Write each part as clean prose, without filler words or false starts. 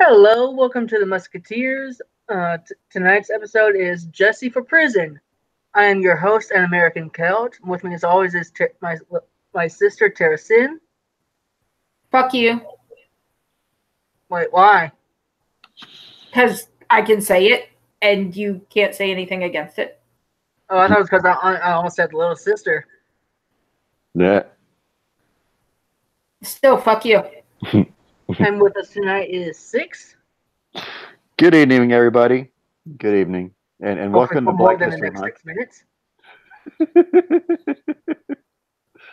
Hello, welcome to the Musketeers. Tonight's episode is Jussie for Prison. I am your host and American Celt. With me, as always, is my sister Terracin. Fuck you. Wait, why? Because I can say it, and you can't say anything against it. Oh, I thought it was because I almost said little sister. Yeah. Still, fuck you. And with us tonight is Six. Good evening, everybody. Good evening, and welcome to for more Black than the History next Month. 6 minutes.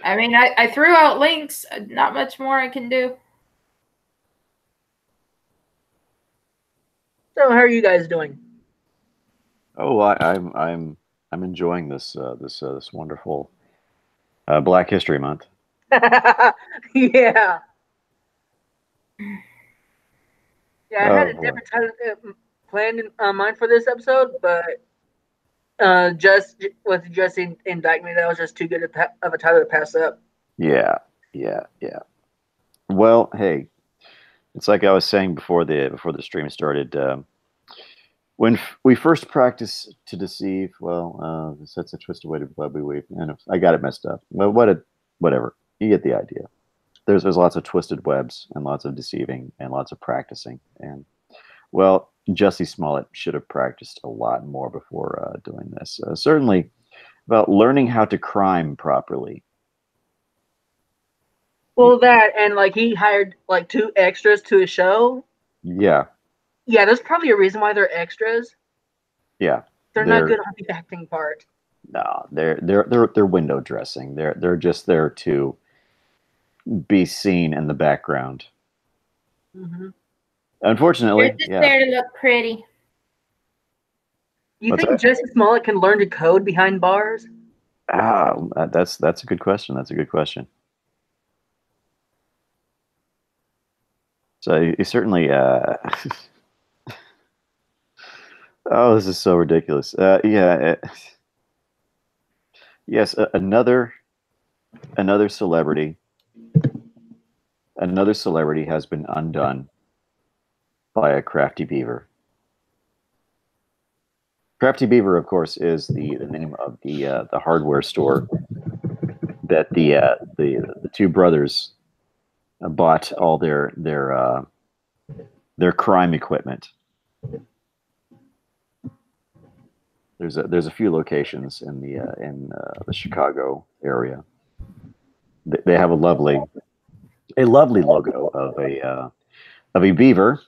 I mean, I threw out links. Not much more I can do. So, how are you guys doing? Oh, I'm enjoying this wonderful Black History Month. Yeah. Yeah, I had a boy. different title planned in mind for this episode, but just with Jussie indictment, that was just too good of a title to pass up. Yeah. Well, hey, it's like I was saying before the stream started. When we first practice to deceive, well, that's a twisted way to web we weave. And I got it messed up. Well, whatever. You get the idea. There's lots of twisted webs and lots of deceiving and lots of practicing. And well, Jussie Smollett should have practiced a lot more before doing this. Certainly about learning how to crime properly. Well, that and like he hired like 2 extras to his show. Yeah. Yeah, there's probably a reason why they're extras. Yeah. They're not good on the acting part. No, they're window dressing. They're just there to be seen in the background. Mm-hmm. Unfortunately, They're just there to look pretty. You think Jussie Smollett can learn to code behind bars? That's a good question. That's a good question. So you certainly. Oh, this is so ridiculous. Yeah. Yes, another celebrity. Another celebrity has been undone by a crafty beaver. Crafty Beaver, of course, is the name of the hardware store that the two brothers bought all their crime equipment. There's a few locations in the Chicago area. They have a lovely logo of a beaver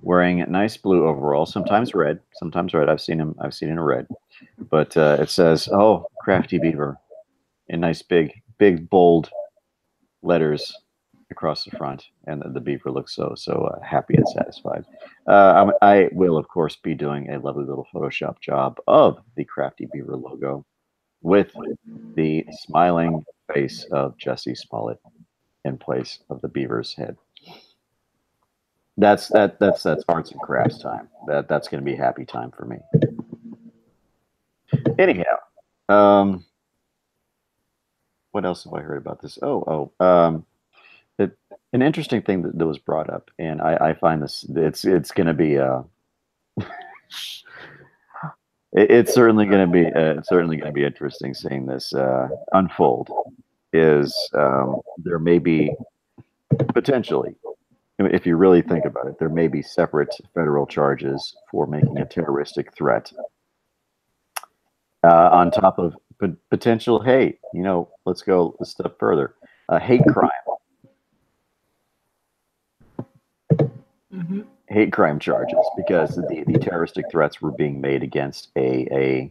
wearing nice blue overalls, sometimes red. I've seen him in a red, but it says, "Oh, Crafty Beaver," in nice big bold letters across the front, and the beaver looks so happy and satisfied. I will, of course, be doing a lovely little Photoshop job of the Crafty Beaver logo with the smiling face of Jussie Smollett in place of the beaver's head. That's arts and crafts time. That's going to be happy time for me. Anyhow, what else have I heard about this? An interesting thing that was brought up, and I find this it's going to be it's certainly going to be interesting seeing this unfold. Is there may be potentially, if you really think about it, there may be separate federal charges for making a terroristic threat on top of potential hate. Let's go a step further. Hate crime. Mm-hmm. Hate crime charges, because the terroristic threats were being made against a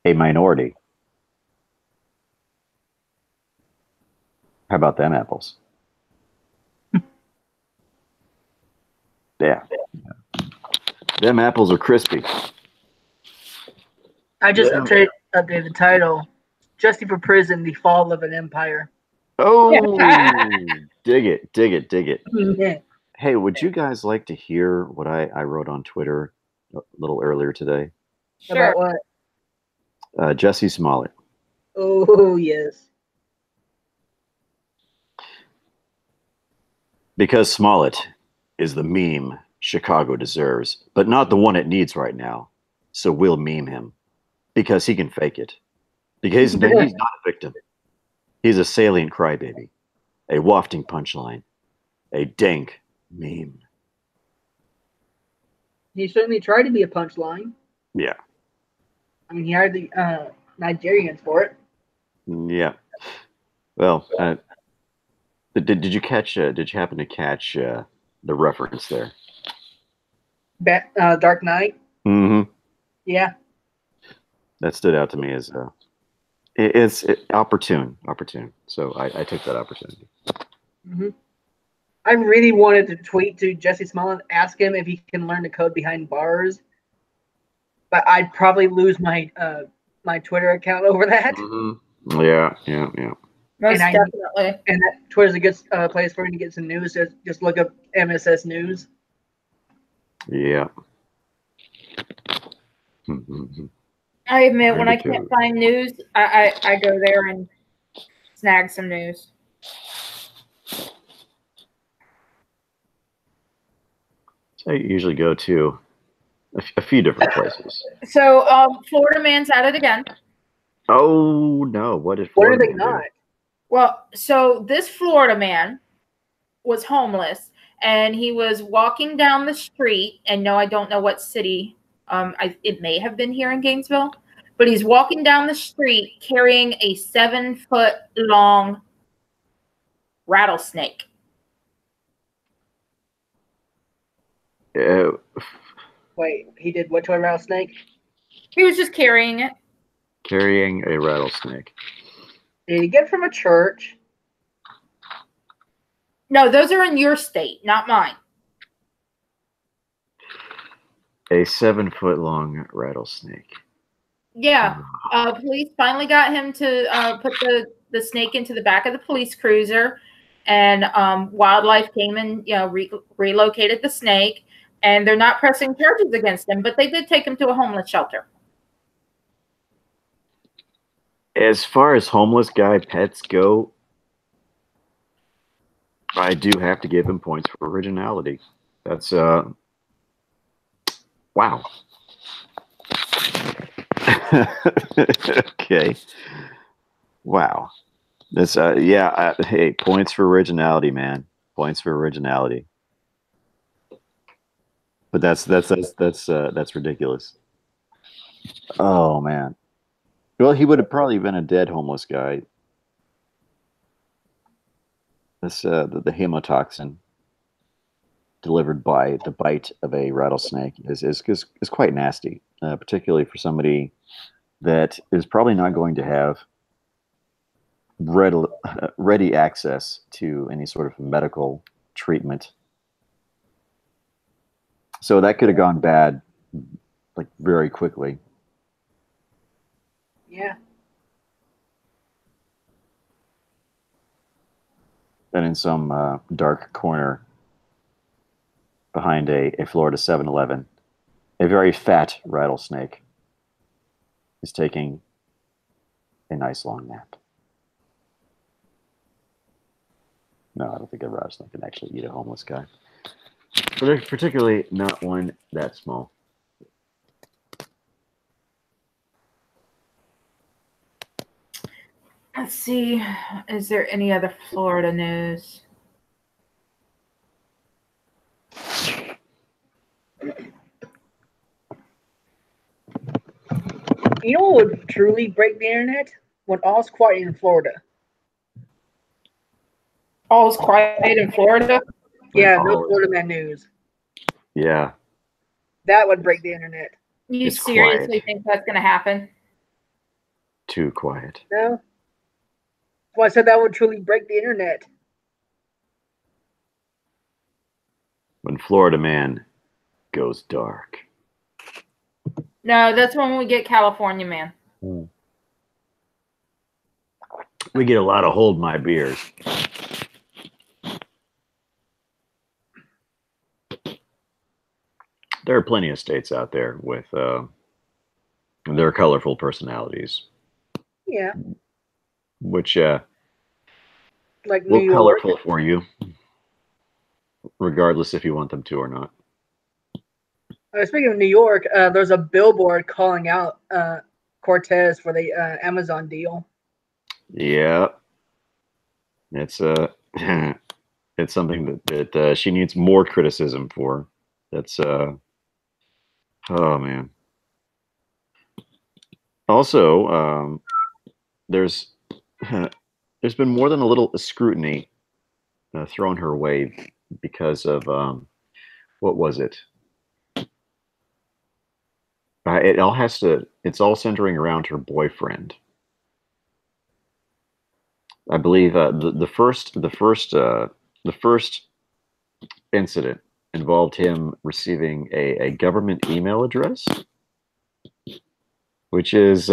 minority. How about them apples? Yeah. Them apples are crispy. I just updated the title. Jussie for Prison, The Fall of an Empire. Oh, dig it. Yeah. Hey, would you guys like to hear what I wrote on Twitter a little earlier today? Sure. About what? Jussie Smollett. Oh, yes. Because Smollett is the meme Chicago deserves, but not the one it needs right now. So we'll meme him because he can fake it. Because he's not a victim. He's a salient crybaby, a wafting punchline, a dank meme. He certainly tried to be a punchline. Yeah. I mean, he hired the Nigerians for it. Yeah. Well, did you catch? Did you happen to catch the reference there? Dark Knight. Mm-hmm. Yeah. That stood out to me as it's opportune. So I took that opportunity. Mm-hmm. I really wanted to tweet to Jussie Smollett, ask him if he can learn the code behind bars, but I'd probably lose my my Twitter account over that. Mm-hmm. Yeah. Most definitely. And that Twitter's a good place for him to get some news. Just look up MSS News. Yeah. I admit, when I can't find news, I go there and snag some news. I usually go to a few different places. So, Florida man's at it again. Oh no! What did Florida? Florida What are they not? do? Well, so this Florida man was homeless, and he was walking down the street. And no, I don't know what city. It may have been here in Gainesville, but he's walking down the street carrying a 7-foot-long rattlesnake. Wait, he did what to a rattlesnake? He was just carrying it. Carrying a rattlesnake. Did he get it from a church? No, those are in your state, not mine. A 7-foot-long rattlesnake. Yeah, police finally got him to put the snake into the back of the police cruiser, and wildlife came and relocated the snake, and they're not pressing charges against him, but they did take him to a homeless shelter. As far as homeless guy pets go, I do have to give him points for originality. That's wow. Okay. Wow. That's hey, points for originality, man. Points for originality. But that's ridiculous. Oh man. Well, he would have probably been a dead homeless guy. This the hemotoxin delivered by the bite of a rattlesnake is quite nasty, particularly for somebody that is probably not going to have ready access to any sort of medical treatment. So that could have gone bad, like very quickly. Yeah. And in some dark corner behind a Florida 7-Eleven, a very fat rattlesnake is taking a nice long nap. No, I don't think a rattlesnake can actually eat a homeless guy. Particularly not one that small. Let's see. Is there any other Florida news? You know what would truly break the internet? When all's quiet in Florida. All's quiet in Florida? Yeah, no Florida man news. Yeah. That would break the internet. You seriously think that's going to happen? Too quiet. No. Well, I said that would truly break the internet. When Florida man goes dark. No, that's when we get California man. We get a lot of hold my beers. There are plenty of states out there with their colorful personalities. Yeah. Which like New York. Colorful for you. regardless if you want them to or not. Speaking of New York, there's a billboard calling out Cortez for the Amazon deal. Yeah, it's it's something that she needs more criticism for. That's oh man. Also, there's there's been more than a little scrutiny thrown her way because of what was it? It's all centering around her boyfriend. I believe the first incident involved him receiving a government email address, which is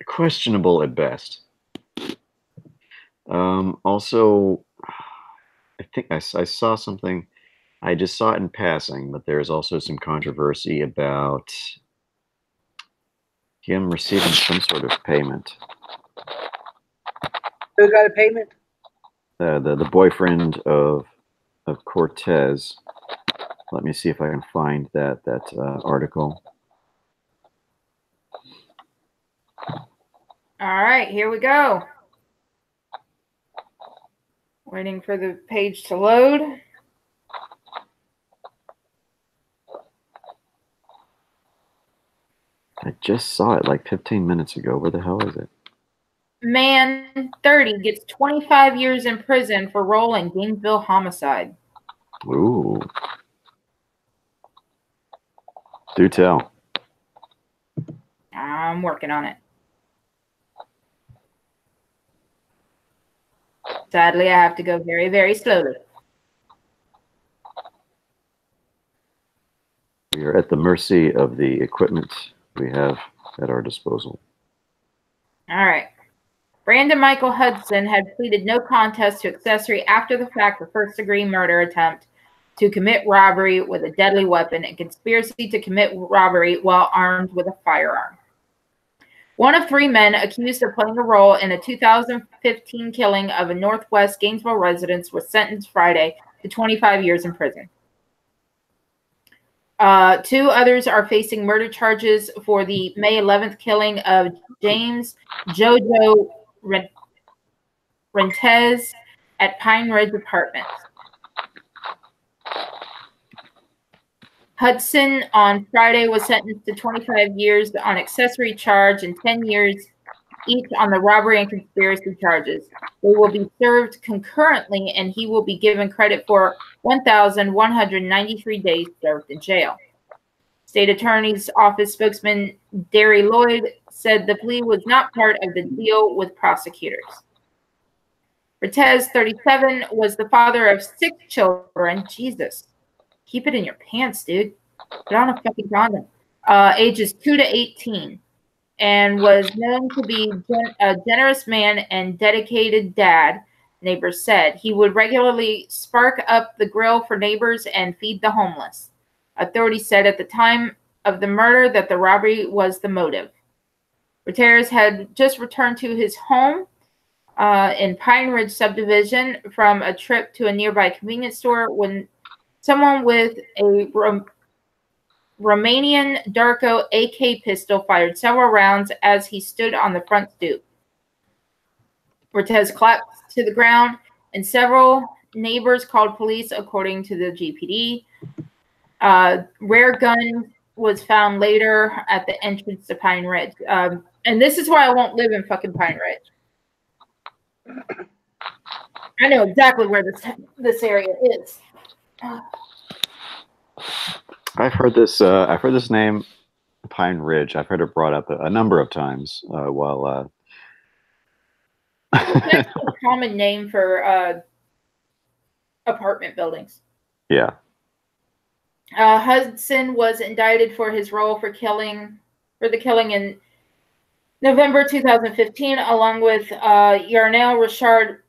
questionable at best. Also, I think I saw something. I just saw it in passing, but there's also some controversy about him receiving some sort of payment. Who got a payment? The boyfriend of Cortez. Let me see if I can find that article. All right, here we go. Waiting for the page to load. I just saw it like 15 minutes ago. Where the hell is it? Man 30 gets 25 years in prison for role in Gainesville homicide. Ooh. Do tell. I'm working on it. Sadly, I have to go very, very slowly. We are at the mercy of the equipment we have at our disposal. All right. Brandon Michael Hudson had pleaded no contest to accessory after the fact for first-degree murder attempt to commit robbery with a deadly weapon and conspiracy to commit robbery while armed with a firearm. One of three men accused of playing a role in a 2015 killing of a Northwest Gainesville resident was sentenced Friday to 25 years in prison. Two others are facing murder charges for the May 11th killing of James Jojo Rentez at Pine Ridge Apartments. Hudson on Friday was sentenced to 25 years on accessory charge and 10 years each on the robbery and conspiracy charges. They will be served concurrently, and he will be given credit for 1,193 days served in jail. State Attorney's Office spokesman Derry Lloyd said the plea was not part of the deal with prosecutors. Rentez, 37, was the father of 6 children. Jesus. Keep it in your pants, dude. Put on a fucking condom. Ages 2 to 18. And was known to be a generous man and dedicated dad, neighbors said. He would regularly spark up the grill for neighbors and feed the homeless. Authorities said at the time of the murder that the robbery was the motive. Rentez had just returned to his home in Pine Ridge subdivision from a trip to a nearby convenience store when someone with a Romanian Darko AK pistol fired several rounds as he stood on the front stoop. Rentez collapsed to the ground, and several neighbors called police, according to the GPD. Rare gun was found later at the entrance to Pine Ridge. And this is why I won't live in fucking Pine Ridge. I know exactly where this area is. I've heard this name, Pine Ridge. I've heard it brought up a number of times while. That's a common name for apartment buildings. Yeah. Hudson was indicted for his role for the killing in November 2015, along with Yarnell Richard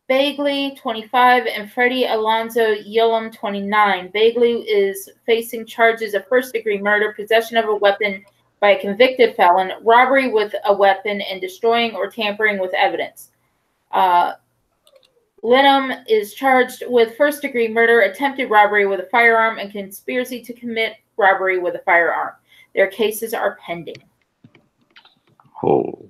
Bagley, 25, and Freddie Alonzo Yillam, 29. Bagley is facing charges of first-degree murder, possession of a weapon by a convicted felon, robbery with a weapon, and destroying or tampering with evidence. Lenham is charged with first-degree murder, attempted robbery with a firearm, and conspiracy to commit robbery with a firearm. Their cases are pending. Oh.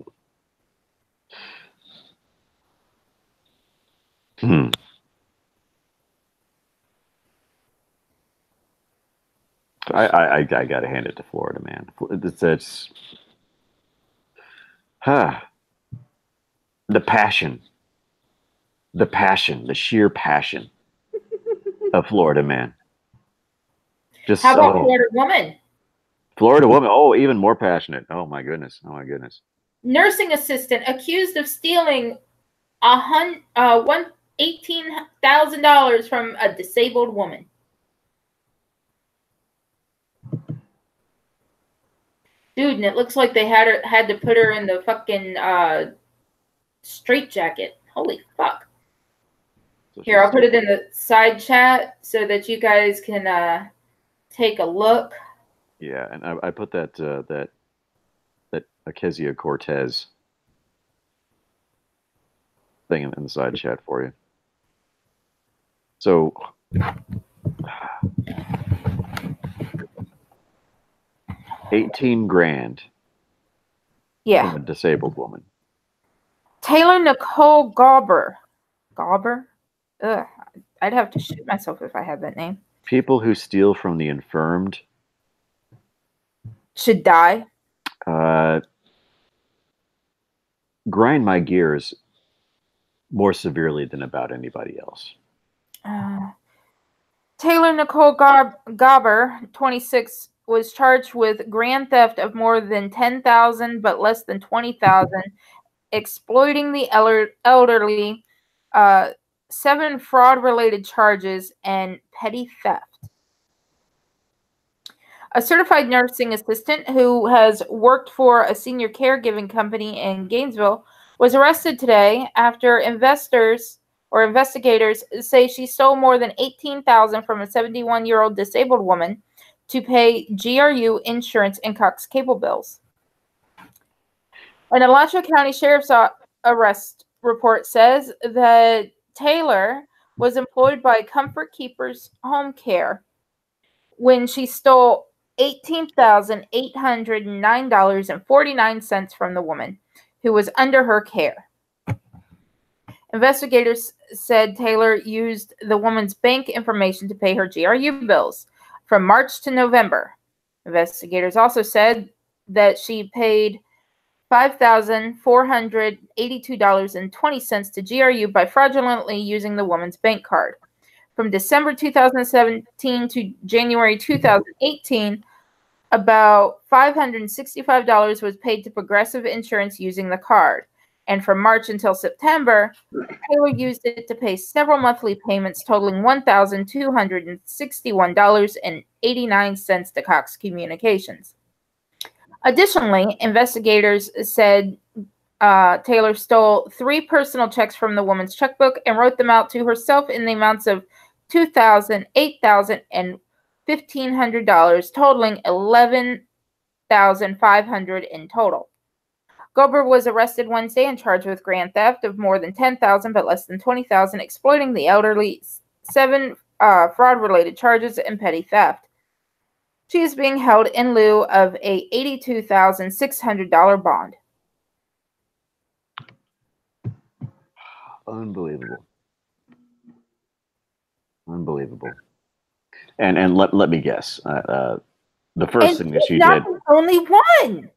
I got to hand it to Florida, man. It's the passion, the sheer passion of Florida, man. Just How about Florida woman? Florida woman. Oh, even more passionate. Oh my goodness. Oh my goodness. Nursing assistant accused of stealing $18,000 from a disabled woman. Dude, and it looks like they had to put her in the fucking straitjacket. Holy fuck. Here, I'll put it in the side chat so that you guys can take a look. Yeah, and I put that Ocasio-Cortez thing in the side chat for you. So, $18,000. Yeah. From a disabled woman. Taylor Nicole Gauber. Gauber? Ugh. I'd have to shoot myself if I had that name. People who steal from the infirmed should die. Grind my gears more severely than about anybody else. Taylor Nicole Gauber, 26, was charged with grand theft of more than $10,000 but less than $20,000, exploiting the elderly, 7 fraud-related charges, and petty theft. A certified nursing assistant who has worked for a senior caregiving company in Gainesville was arrested today after investigators say she stole more than $18,000 from a 71-year-old disabled woman to pay GRU insurance and Cox cable bills. An Alachua County Sheriff's arrest report says that Taylor was employed by Comfort Keepers Home Care when she stole $18,809.49 from the woman who was under her care. Investigators said Taylor used the woman's bank information to pay her GRU bills from March to November. Investigators also said that she paid $5,482.20 to GRU by fraudulently using the woman's bank card. From December 2017 to January 2018, about $565 was paid to Progressive Insurance using the card. And from March until September, Taylor used it to pay several monthly payments totaling $1,261.89 to Cox Communications. Additionally, investigators said Taylor stole 3 personal checks from the woman's checkbook and wrote them out to herself in the amounts of $2,000, $8,000, and $1,500, totaling $11,500 in total. Gober was arrested Wednesday and charged with grand theft of more than $10,000 but less than $20,000, exploiting the elderly, 7 fraud-related charges, and petty theft. She is being held in lieu of a $82,600 bond. Unbelievable. Unbelievable. And let me guess. The first thing that she did. Only one.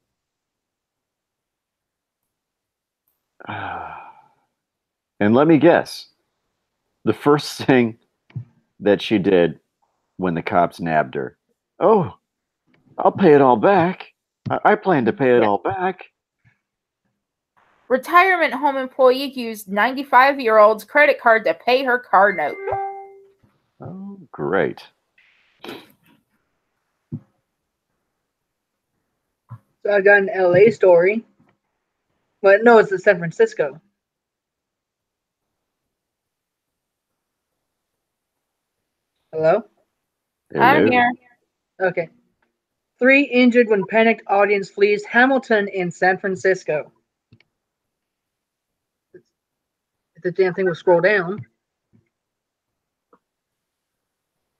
And let me guess. The first thing that she did when the cops nabbed her. Oh, I'll pay it all back. I plan to pay it all back. Retirement home employee used 95-year-old's credit card to pay her car note. Oh, great. So I got an LA story. But no, it's in San Francisco. Hello? I'm here. Okay. 3 injured when panicked audience flees Hamilton in San Francisco. If the damn thing will scroll down.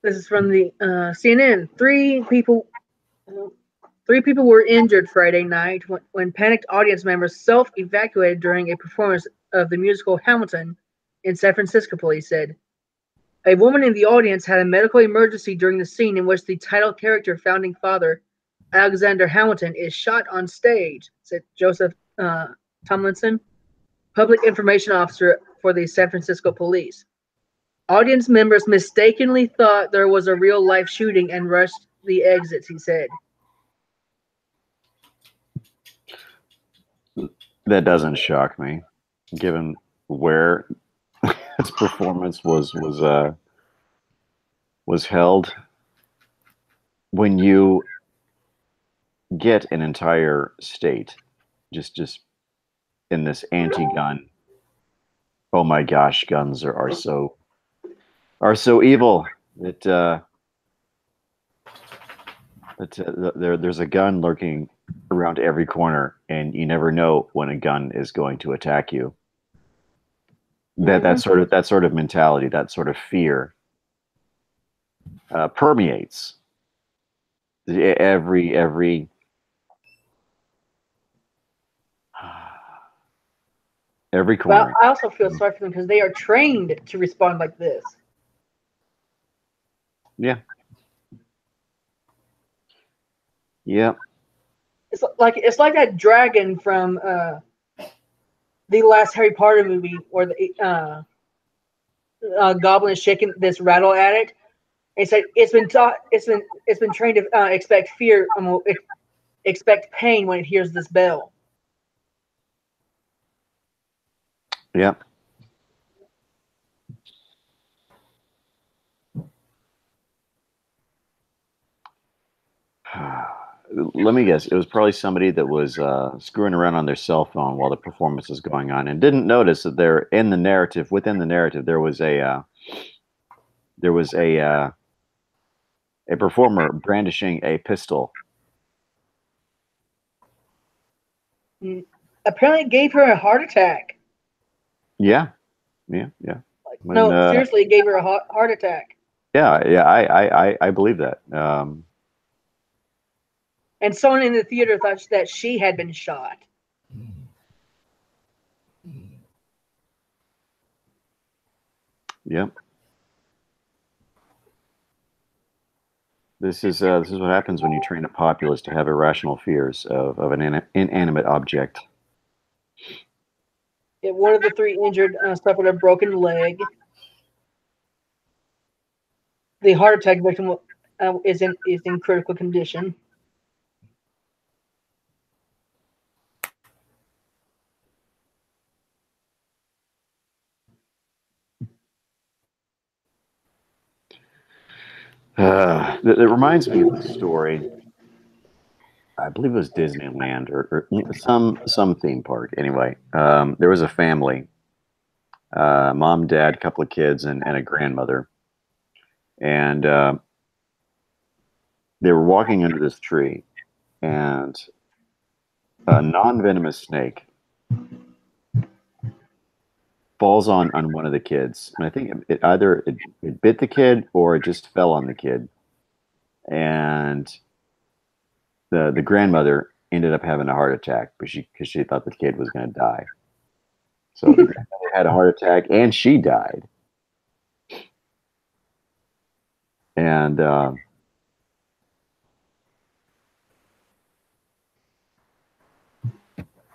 This is from the CNN. Three people were injured Friday night when panicked audience members self-evacuated during a performance of the musical Hamilton in San Francisco, police said. A woman in the audience had a medical emergency during the scene in which the title character, founding father Alexander Hamilton, is shot on stage, said Joseph Tomlinson, public information officer for the San Francisco police. Audience members mistakenly thought there was a real-life shooting and rushed the exits, he said. That doesn't shock me, given where this performance was held. When you get an entire state just in this anti-gun, oh my gosh, guns are so evil that there's a gun lurking around every corner, and you never know when a gun is going to attack you. That sort of mentality, that sort of fear, permeates every corner. Well, I also feel sorry for them because they are trained to respond like this. Yeah. Yeah. It's like that dragon from the last Harry Potter movie where the goblin is shaking this rattle at it. It's like it's been trained to expect fear, expect pain when it hears this bell. Yeah. Let me guess. It was probably somebody that was screwing around on their cell phone while the performance was going on and didn't notice that within the narrative, there was a performer brandishing a pistol. Apparently, it gave her a heart attack. Yeah. Seriously, it gave her a heart attack. Yeah. I believe that. And someone in the theater thought that she had been shot. Yep. This is what happens when you train a populace to have irrational fears of an inanimate object. Yeah, one of the three injured suffered a broken leg. The heart attack victim is in critical condition. It reminds me of the story. I believe it was Disneyland or some theme park. Anyway, there was a family, mom, dad, couple of kids, and a grandmother, and they were walking under this tree, and a non-venomous snake falls on one of the kids, and I think it either bit the kid or it just fell on the kid, and the grandmother ended up having a heart attack because she thought the kid was going to die. So the grandmother had a heart attack and she died. And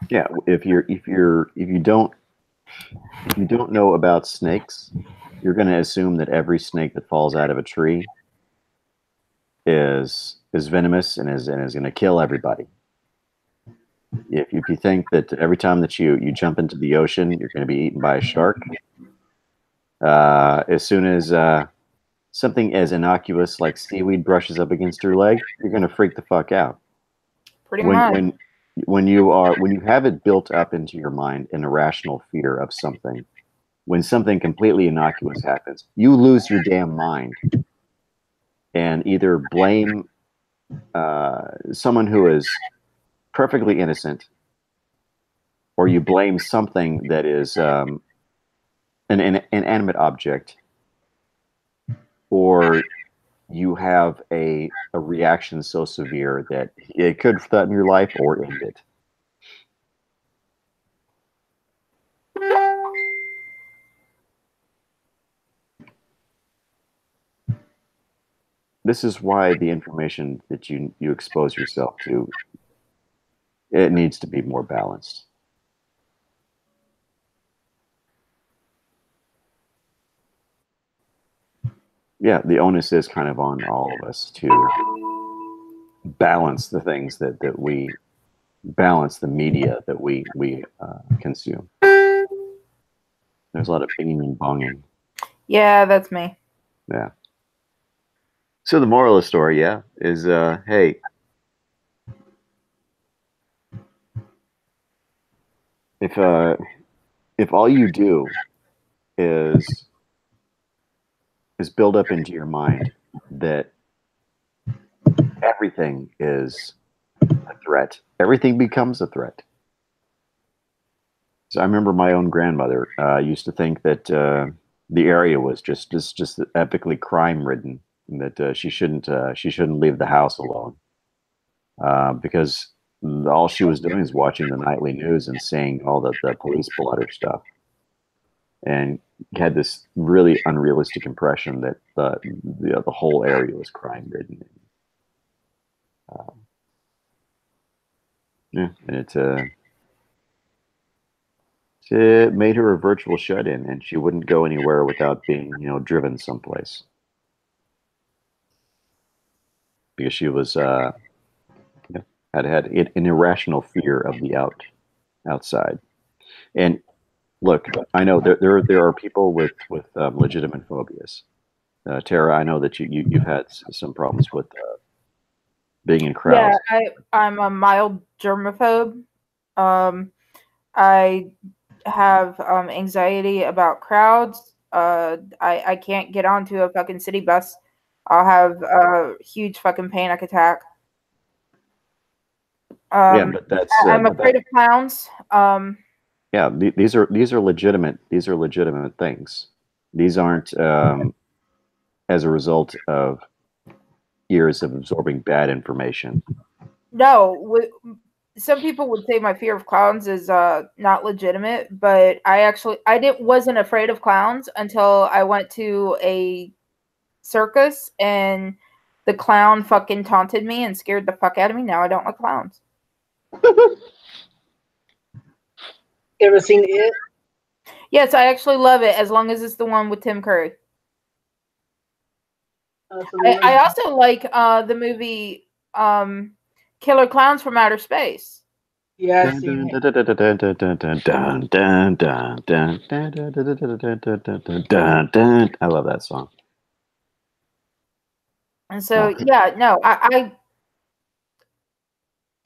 yeah, if you don't know about snakes, you're going to assume that every snake that falls out of a tree is venomous and is going to kill everybody. If you think that every time that you jump into the ocean, you're going to be eaten by a shark, as soon as something as innocuous like seaweed brushes up against your leg, you're going to freak the fuck out. Pretty much. When you have it built up into your mind an irrational fear of something, when something completely innocuous happens, you lose your damn mind and either blame someone who is perfectly innocent, or you blame something that is an inanimate object, or you have a reaction so severe that it could threaten your life or end it. This is why the information that you expose yourself to, it needs to be more balanced. Yeah, the onus is kind of on all of us to balance the things that we balance the media that we consume. There's a lot of binging and bonging. Yeah, that's me. Yeah. So the moral of the story, yeah, is hey, if all you do is build up into your mind that everything is a threat, everything becomes a threat. So I remember my own grandmother used to think that the area was just epically crime ridden, and that she shouldn't leave the house alone because all she was doing is watching the nightly news and seeing all the police blotter stuff, and had this really unrealistic impression that the whole area was crime ridden. Yeah, and it made her a virtual shut-in, and she wouldn't go anywhere without being, driven someplace because she was had an irrational fear of the outside. And look, I know there are people with legitimate phobias. Tara, I know that you've had some problems with being in crowds. Yeah, I'm a mild germaphobe. I have anxiety about crowds. I can't get onto a fucking city bus. I'll have a huge fucking panic attack. Yeah, but that's I'm afraid of clowns. Yeah, these are legitimate. These are legitimate things. These aren't as a result of years of absorbing bad information. No, some people would say my fear of clowns is not legitimate, but wasn't afraid of clowns until I went to a circus and the clown fucking taunted me and scared the fuck out of me. Now I don't like clowns. You ever seen it? Yes, I actually love it as long as it's the one with Tim Curry. I also like the movie Killer Clowns from Outer Space. Yeah, I've seen it. I love that song. And so, yeah, no, I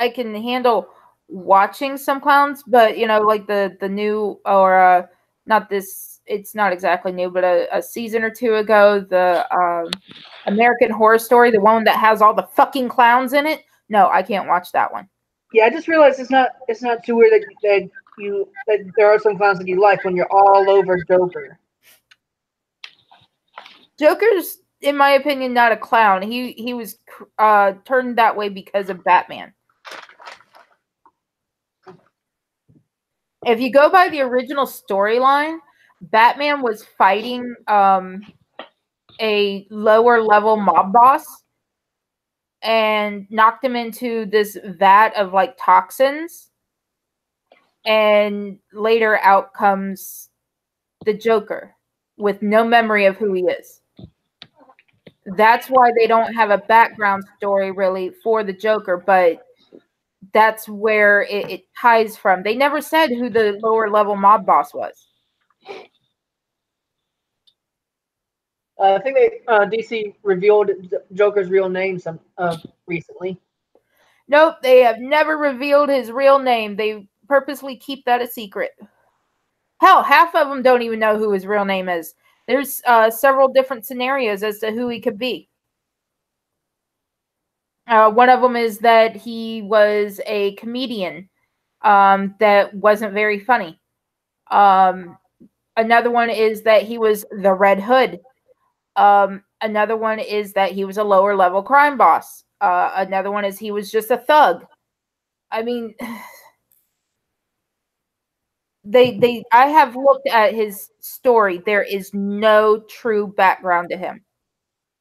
can handle watching some clowns, but like the new or not this. It's not exactly new, but a season or two ago, the American Horror Story, the one that has all the fucking clowns in it. No, I can't watch that one. Yeah, I just realized it's not too weird that there are some clowns that you like when you're all over Joker. Joker's, in my opinion, not a clown. He was turned that way because of Batman. If you go by the original storyline, Batman was fighting a lower level mob boss and knocked him into this vat of like toxins. And later out comes the Joker with no memory of who he is. That's why they don't have a background story really for the Joker, but that's where it ties from. They never said who the lower level mob boss was. I think DC revealed Joker's real name recently. Nope, they have never revealed his real name. They purposely keep that a secret. Hell, half of them don't even know who his real name is. There's several different scenarios as to who he could be. One of them is that he was a comedian that wasn't very funny. Another one is that he was the Red Hood. Another one is that he was a lower level crime boss. Another one is he was just a thug. I mean, I have looked at his story. There is no true background to him.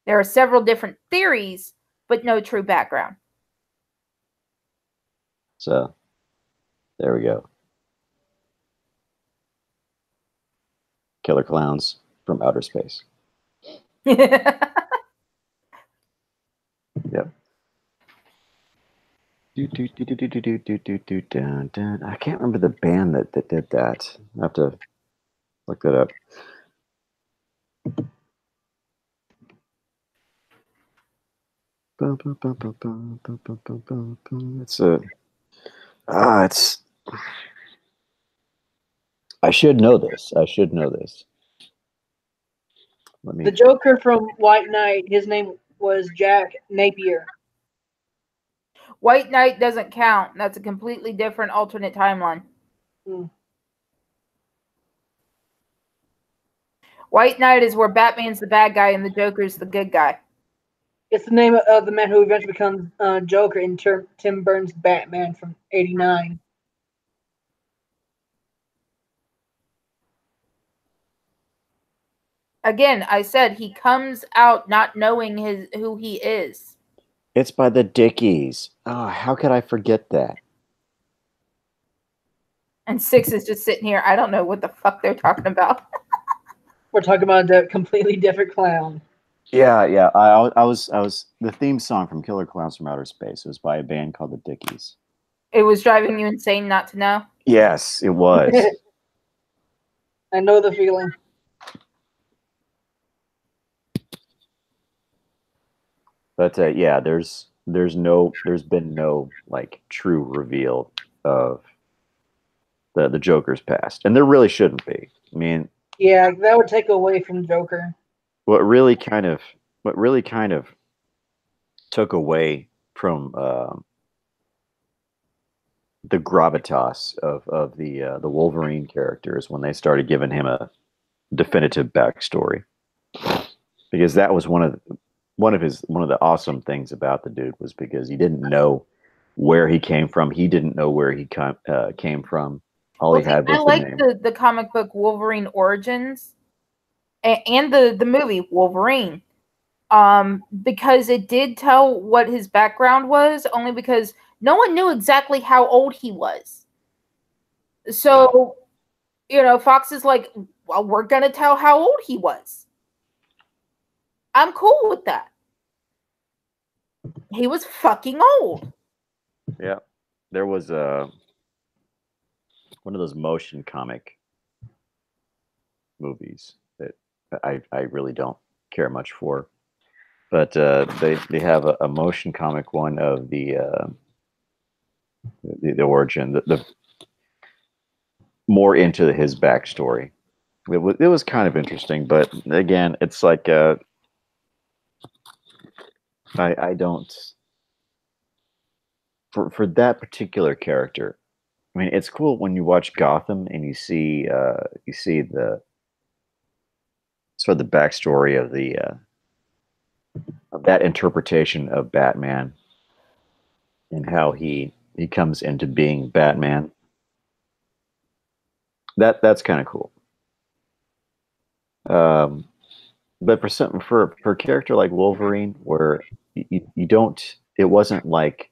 There are several different theories, but no true background. So, there we go. Killer clowns from outer space. Yep. I can't remember the band that did that. I have to look that up. It's I should know this. The Joker from White Knight, his name was Jack Napier. White Knight doesn't count. That's a completely different alternate timeline. White Knight is where Batman's the bad guy and the Joker's the good guy. It's the name of the man who eventually becomes Joker in Tim Burton's Batman from '89. Again, I said he comes out not knowing who he is. It's by the Dickies. Oh, how could I forget that? And Six is just sitting here. I don't know what the fuck they're talking about. We're talking about a completely different clown. Yeah. I was the theme song from Killer Clowns from Outer Space. It was by a band called the Dickies. It was driving you insane not to know? Yes, it was. I know the feeling. But yeah, there's been no like true reveal of the Joker's past, and there really shouldn't be. I mean, yeah, that would take away from Joker. What really kind of took away from the gravitas of the Wolverine characters when they started giving him a definitive backstory, because that was one of the awesome things about the dude was because he didn't know where he came from. He didn't know where he came from. All he had was the name. The comic book Wolverine Origins and the movie Wolverine, because it did tell what his background was, only because no one knew exactly how old he was. So, Fox is like, well, we're going to tell how old he was. I'm cool with that. He was fucking old. Yeah. There was one of those motion comic movies that I really don't care much for. But they have a motion comic one of the origin, the more into his backstory. It was kind of interesting, but again, it's like I don't for that particular character. I mean, it's cool when you watch Gotham and you see the sort of the backstory of the of that interpretation of Batman and how he comes into being Batman. That's kind of cool. But for a character like Wolverine, where you don't, it wasn't like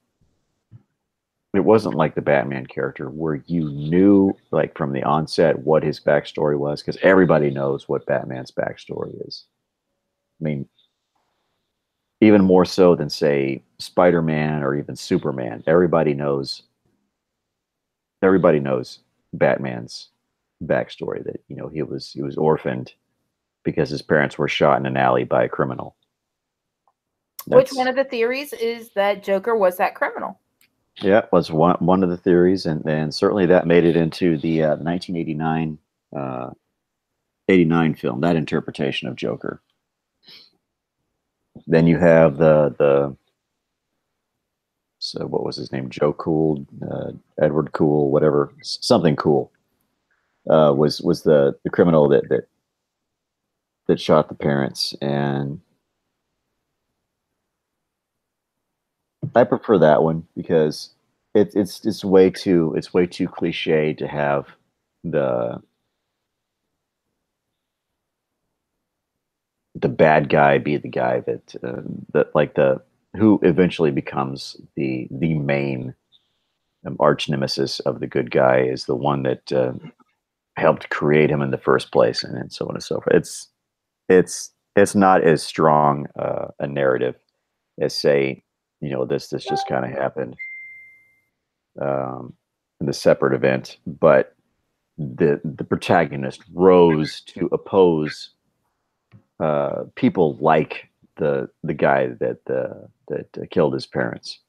the Batman character where you knew like from the onset what his backstory was, because everybody knows what Batman's backstory is. I mean, even more so than say Spider-Man or even Superman. Everybody knows Batman's backstory, that he was orphaned because his parents were shot in an alley by a criminal. Which one of the theories is that Joker was that criminal? Yeah, was one of the theories, and certainly that made it into the 1989 89 film, that interpretation of Joker. Then you have so what was his name? Joe Cool, Edward Cool, whatever, something Cool, was the criminal that that shot the parents, and I prefer that one because it's way too cliche to have the bad guy be the guy that like the who eventually becomes the main arch nemesis of the good guy is the one that helped create him in the first place, and so on and so forth. It's not as strong a narrative as say, this just kind of happened in the separate event, but the protagonist rose to oppose people like the guy that killed his parents.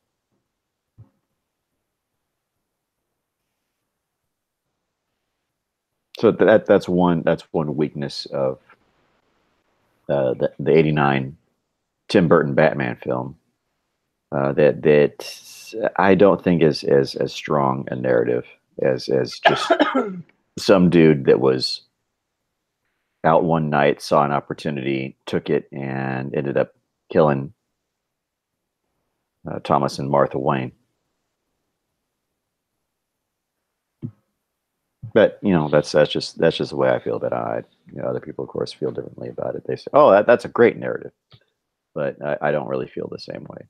So that's one weakness of the '89 Tim Burton Batman film that I don't think is as strong a narrative as just some dude that was out one night, saw an opportunity, took it, and ended up killing Thomas and Martha Wayne. But that's just the way I feel about it. Other people, of course, feel differently about it. They say, "Oh, that's a great narrative," but I don't really feel the same way.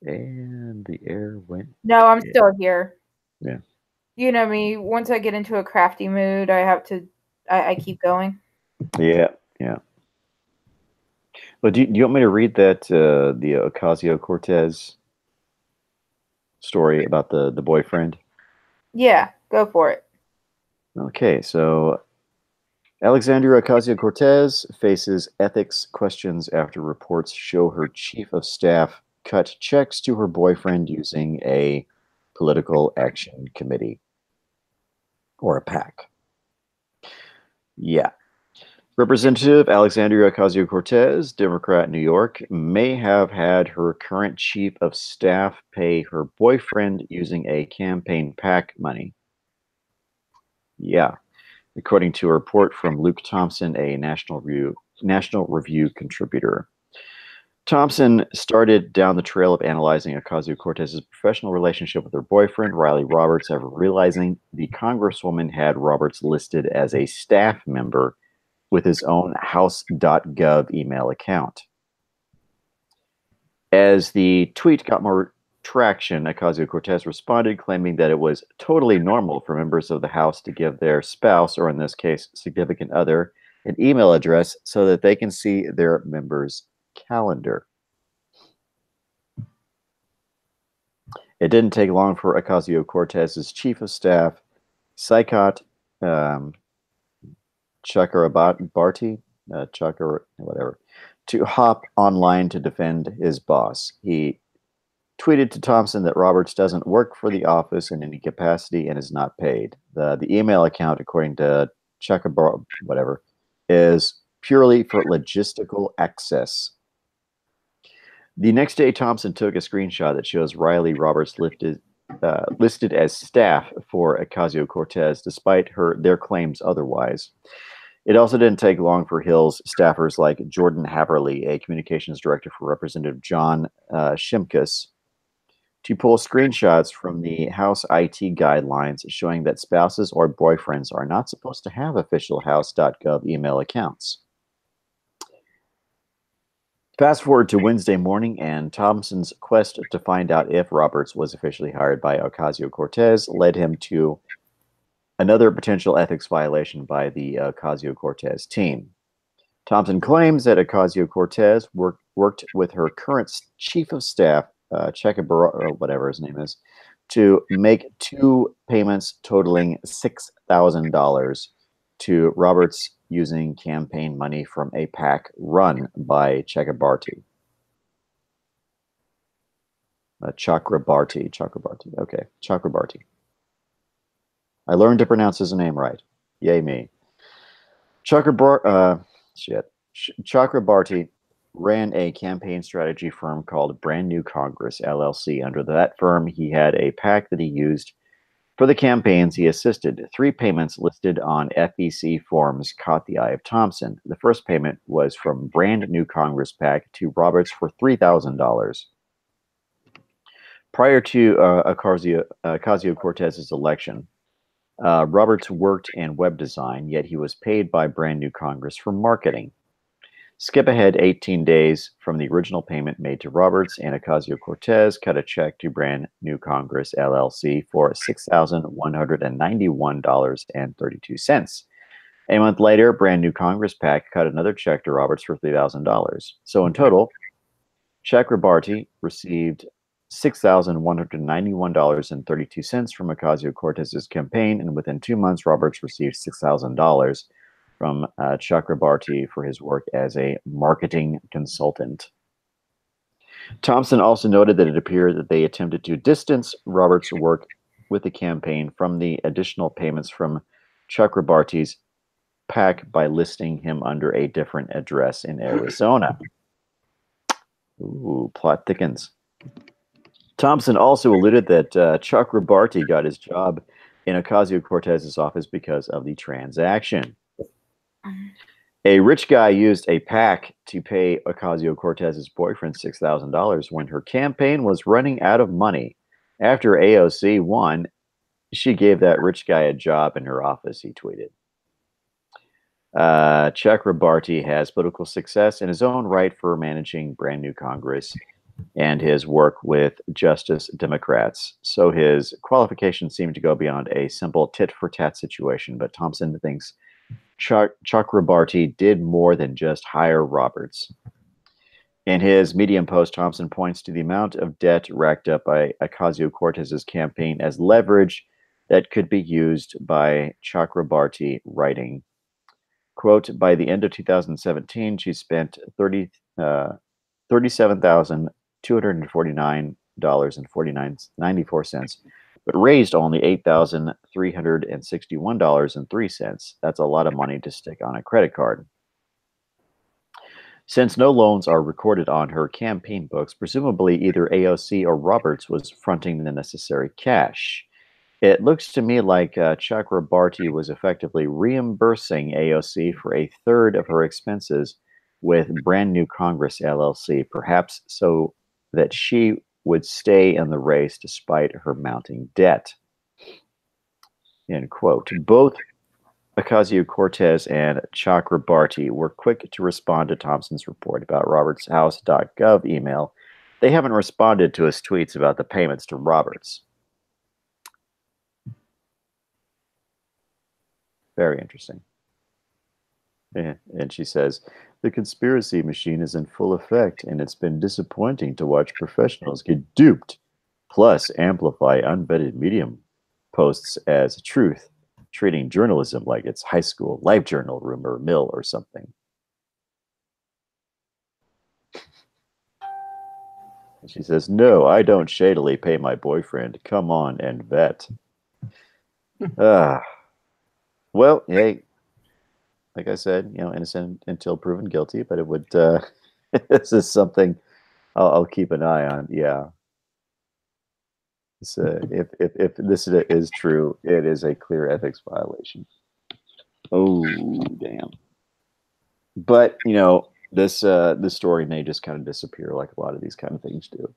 And the air went. No, I'm still here. Yeah. You know me. Once I get into a crafty mood, I keep going. Yeah. Well, do you want me to read that the Ocasio-Cortez story about the boyfriend? Yeah, go for it. Okay, so Alexandria Ocasio-Cortez faces ethics questions after reports show her chief of staff cut checks to her boyfriend using a political action committee or a PAC. Yeah. Representative Alexandria Ocasio-Cortez, Democrat, New York, may have had her current chief of staff pay her boyfriend using a campaign PAC money. Yeah. According to a report from Luke Thompson, a National Review contributor. Thompson started down the trail of analyzing Ocasio-Cortez's professional relationship with her boyfriend, Riley Roberts, after realizing the Congresswoman had Roberts listed as a staff member with his own House.gov email account. As the tweet got more traction, Ocasio-Cortez responded, claiming that it was totally normal for members of the House to give their spouse, or in this case, significant other, an email address so that they can see their members' calendar. It didn't take long for Ocasio-Cortez's chief of staff, Saikat Chakrabarti, whatever, to hop online to defend his boss. He tweeted to Thompson that Roberts doesn't work for the office in any capacity and is not paid. The email account, according to Chakrabarti, whatever, is purely for logistical access. The next day, Thompson took a screenshot that shows Riley Roberts listed as staff for Ocasio-Cortez, despite their claims otherwise. It also didn't take long for Hill's staffers like Jordan Haverly, a communications director for Representative John Shimkus, to pull screenshots from the House IT guidelines showing that spouses or boyfriends are not supposed to have official House.gov email accounts. Fast forward to Wednesday morning, and Thompson's quest to find out if Roberts was officially hired by Ocasio-Cortez led him to another potential ethics violation by the Ocasio-Cortez team. Thompson claims that Ocasio-Cortez worked with her current chief of staff, or whatever his name is, to make two payments totaling $6,000 to Roberts using campaign money from a PAC run by Chakrabarti. Chakrabarti. Okay, Chakrabarti. I learned to pronounce his name right. Yay me. Chakrabarti ran a campaign strategy firm called Brand New Congress, LLC. Under that firm, he had a PAC that he used for the campaigns he assisted. 3 payments listed on FEC forms caught the eye of Thompson. The first payment was from Brand New Congress PAC to Roberts for $3,000. Prior to Ocasio-Cortez's election, Roberts worked in web design, yet he was paid by Brand New Congress for marketing. Skip ahead 18 days from the original payment made to Roberts, and Ocasio-Cortez cut a check to Brand New Congress, LLC for $6,191.32. A month later, Brand New Congress PAC cut another check to Roberts for $3,000. So in total, Chakrabarty received $6,191.32 from Ocasio-Cortez's campaign, and within 2 months, Roberts received $6,000 from Chakrabarty for his work as a marketing consultant. Thompson also noted that it appeared that they attempted to distance Roberts' work with the campaign from the additional payments from Chakrabarty's PAC by listing him under a different address in Arizona. Ooh, plot thickens. Thompson also alluded that Chakrabarty got his job in Ocasio-Cortez's office because of the transaction. A rich guy used a PAC to pay Ocasio-Cortez's boyfriend $6,000 when her campaign was running out of money. After AOC won, she gave that rich guy a job in her office, he tweeted. Chakrabarty has political success in his own right for managing Brand New Congress and his work with Justice Democrats. So his qualifications seem to go beyond a simple tit-for-tat situation, but Thompson thinks Chakrabarty did more than just hire Roberts. In his Medium post, Thompson points to the amount of debt racked up by Ocasio-Cortez's campaign as leverage that could be used by Chakrabarty, writing, quote, by the end of 2017, she spent $37,249.94, but raised only $8,361.03. That's a lot of money to stick on a credit card. Since no loans are recorded on her campaign books, presumably either AOC or Roberts was fronting the necessary cash. It looks to me like Chakrabarty was effectively reimbursing AOC for a third of her expenses with Brand New Congress, LLC, perhaps so that she would stay in the race despite her mounting debt. End quote. Both Ocasio-Cortez and Chakrabarty were quick to respond to Thompson's report about Roberts' House.gov email. They haven't responded to his tweets about the payments to Roberts. Very interesting. And she says, the conspiracy machine is in full effect, and it's been disappointing to watch professionals get duped, plus amplify unvetted Medium posts as truth, treating journalism like it's high school live journal rumor mill or something. And she says, no, I don't shadily pay my boyfriend. Come on and vet. Well, hey, like I said, innocent until proven guilty, but it would, this is something I'll keep an eye on. Yeah. If this is true, it is a clear ethics violation. Oh, damn. But, this story may just kind of disappear like a lot of these kind of things do.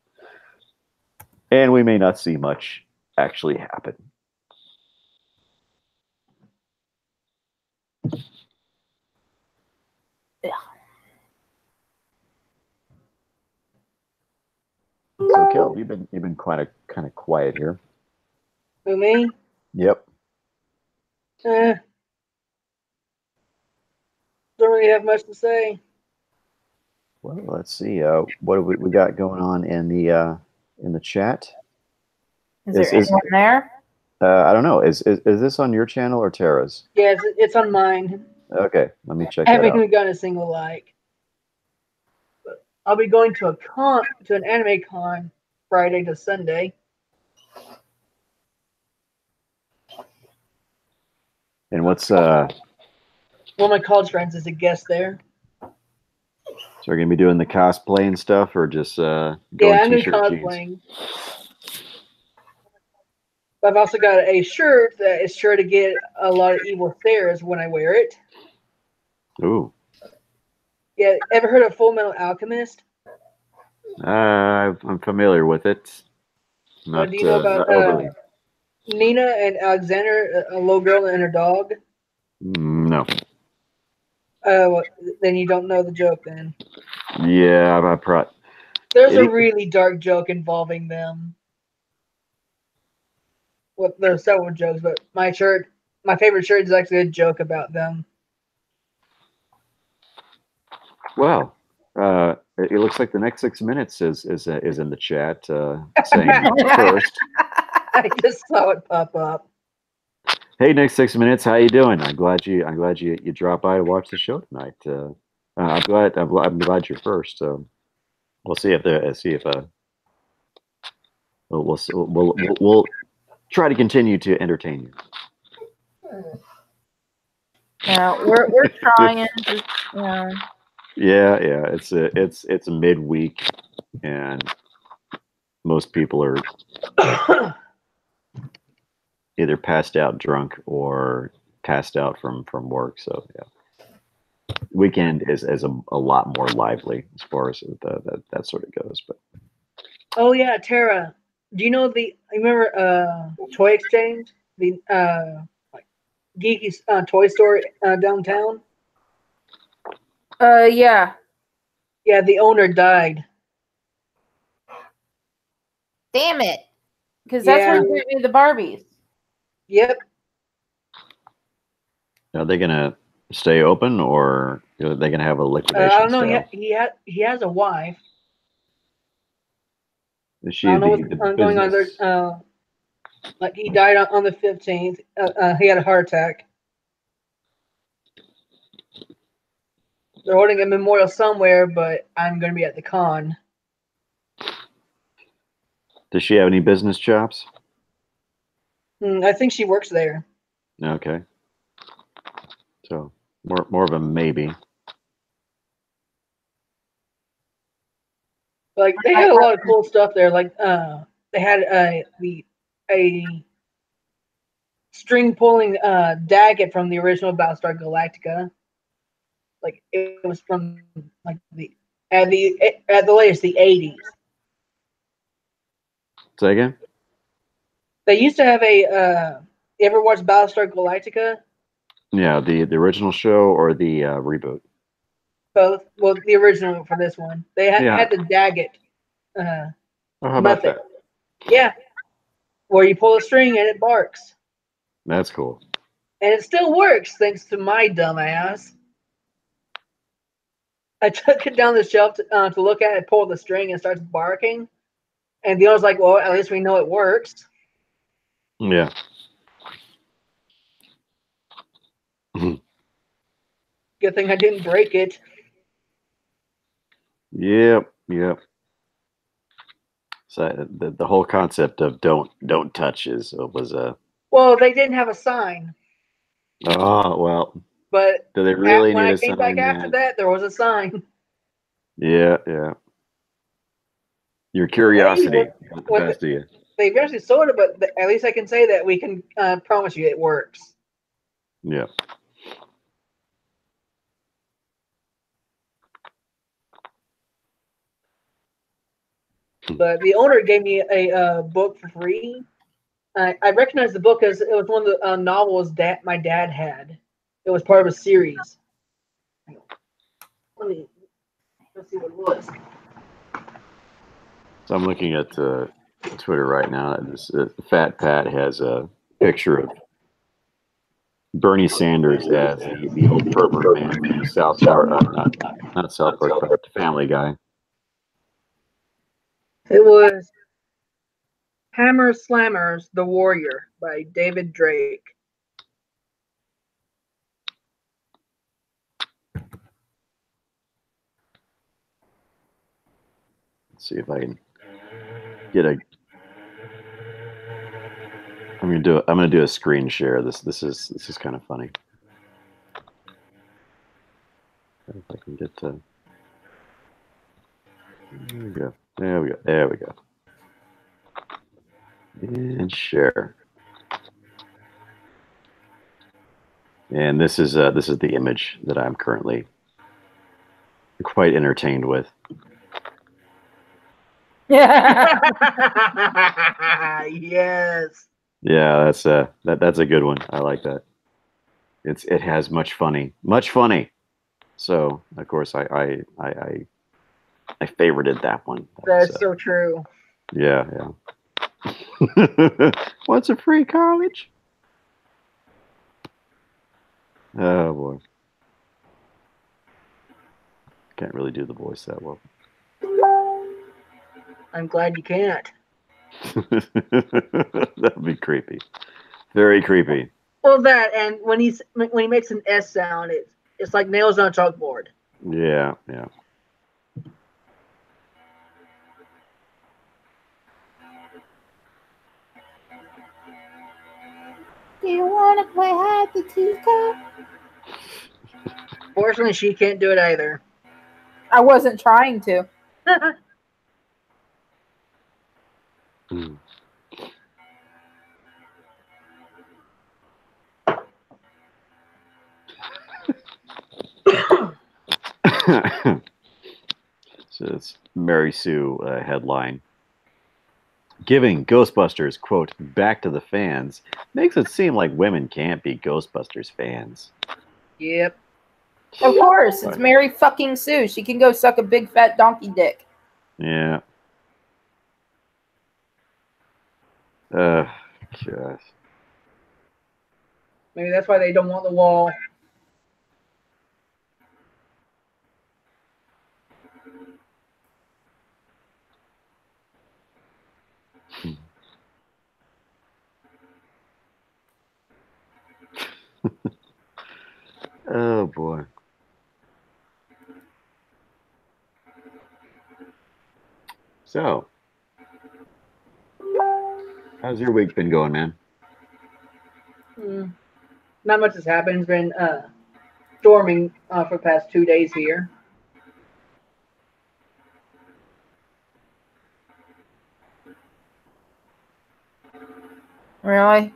And we may not see much actually happen. Yeah. So, Kel, you've been kind of quiet here. Who, me? Yep. Don't really have much to say. Well, let's see. What do we got going on in the chat? Is there anyone there? I don't know. Is this on your channel or Tara's? Yeah, it's on mine. Okay, let me check I that out. haven't even gotten a single like. But I'll be going to an anime con Friday to Sunday. And what's one of my college friends is a guest there. So we're gonna be doing the cosplay and stuff, or just Yeah, going I'm doing t-shirt jeans? cosplaying. But I've also got a shirt that is sure to get a lot of evil stares when I wear it. Ooh. Yeah, ever heard of Full Metal Alchemist? I'm familiar with it. Do you know about not overly. Nina and Alexander, a little girl and her dog? No. Well, then you don't know the joke then. Yeah, There's a really dark joke involving them. Well, there are several jokes, but my favorite shirt is actually a joke about them. Well, it looks like the next 6 minutes is in the chat saying first. I just saw it pop up. Hey, next 6 minutes, how you doing? I'm glad you dropped by to watch the show tonight. I'm glad you're first. We'll see if we'll try to continue to entertain you. Yeah, we're trying. Just, Yeah, it's a midweek, and most people are either passed out drunk or passed out from work. So yeah, weekend is a lot more lively as far as that sort of goes. But oh yeah, Tara, do you know you remember Toy Exchange, the like geeky toy store downtown? yeah. Yeah, the owner died. Damn it. Because that's Yeah. where you get me the Barbies. Yep. are they gonna stay open, or are they gonna have a liquidation I don't know. sale? He has a wife. Is she I don't know the what's going on business? there. Like he died on the 15th. He had a heart attack. They're holding a memorial somewhere, but I'm going to be at the con. Does she have any business chops? I think she works there. Okay. So more of a maybe. Like they had a lot of cool stuff there. Like they had a string pulling daggett from the original Battlestar Galactica. Like it was from like at the latest the 80s. Say again? They used to have a. You ever watch Battlestar Galactica? Yeah, the original show or the reboot? Both. Well, the original for this one. They Yeah. had the daggett Oh, how about method. that? Yeah, where you pull a string and it barks, That's cool. and it still works thanks to my dumb ass. I took it down the shelf to look at it, pull the string, and it starts barking. And the owner's like, "Well, at least we know it works." Yeah. Good thing I didn't break it. Yep. So the whole concept of don't touch was a. Well, they didn't have a sign, Oh well. but Do they really when need I a came back sign, after man? that, there was a sign. Yeah. Your curiosity got the best of you. They eventually sold it, but at least I can say that we can promise you it works. Yeah. But the owner gave me a book for free. I recognized the book as it was one of the novels that my dad had. It was part of a series. Let's see what it was. So I'm looking at Twitter right now. This Fat Pat has a picture of Bernie Sanders as the old pervert man from South Park, not South Park, but Family Guy. It was Hammer Slammers, The Warrior by David Drake. Let's see if I can get a. I'm gonna do a screen share. This is kind of funny. If I can get to. There we go. There we go. There we go. And share. And this is the image that I'm currently quite entertained with. Yeah. Yes. Yeah, that's a good one. I like that. It has much funny. So of course I favorited that one. That's so true. Yeah, yeah. What's a free college? Oh boy. Can't really do the voice that well. I'm glad you can't. That'd be creepy. Very creepy. Well, that and when he makes an S sound, it's like nails on a chalkboard. Yeah, yeah. Do you want to play hide the teacup? Fortunately, she can't do it either. I wasn't trying to. Mm. So it's Mary Sue headline. Giving Ghostbusters, quote, back to the fans makes it seem like women can't be Ghostbusters fans. Yep. Of course, it's Mary fucking Sue. She can go suck a big fat donkey dick. Yeah. Gosh. Maybe that's why they don't want the wall. Oh boy. So, how's your week been going, man? Not much has happened. It's been storming for the past 2 days here. Really?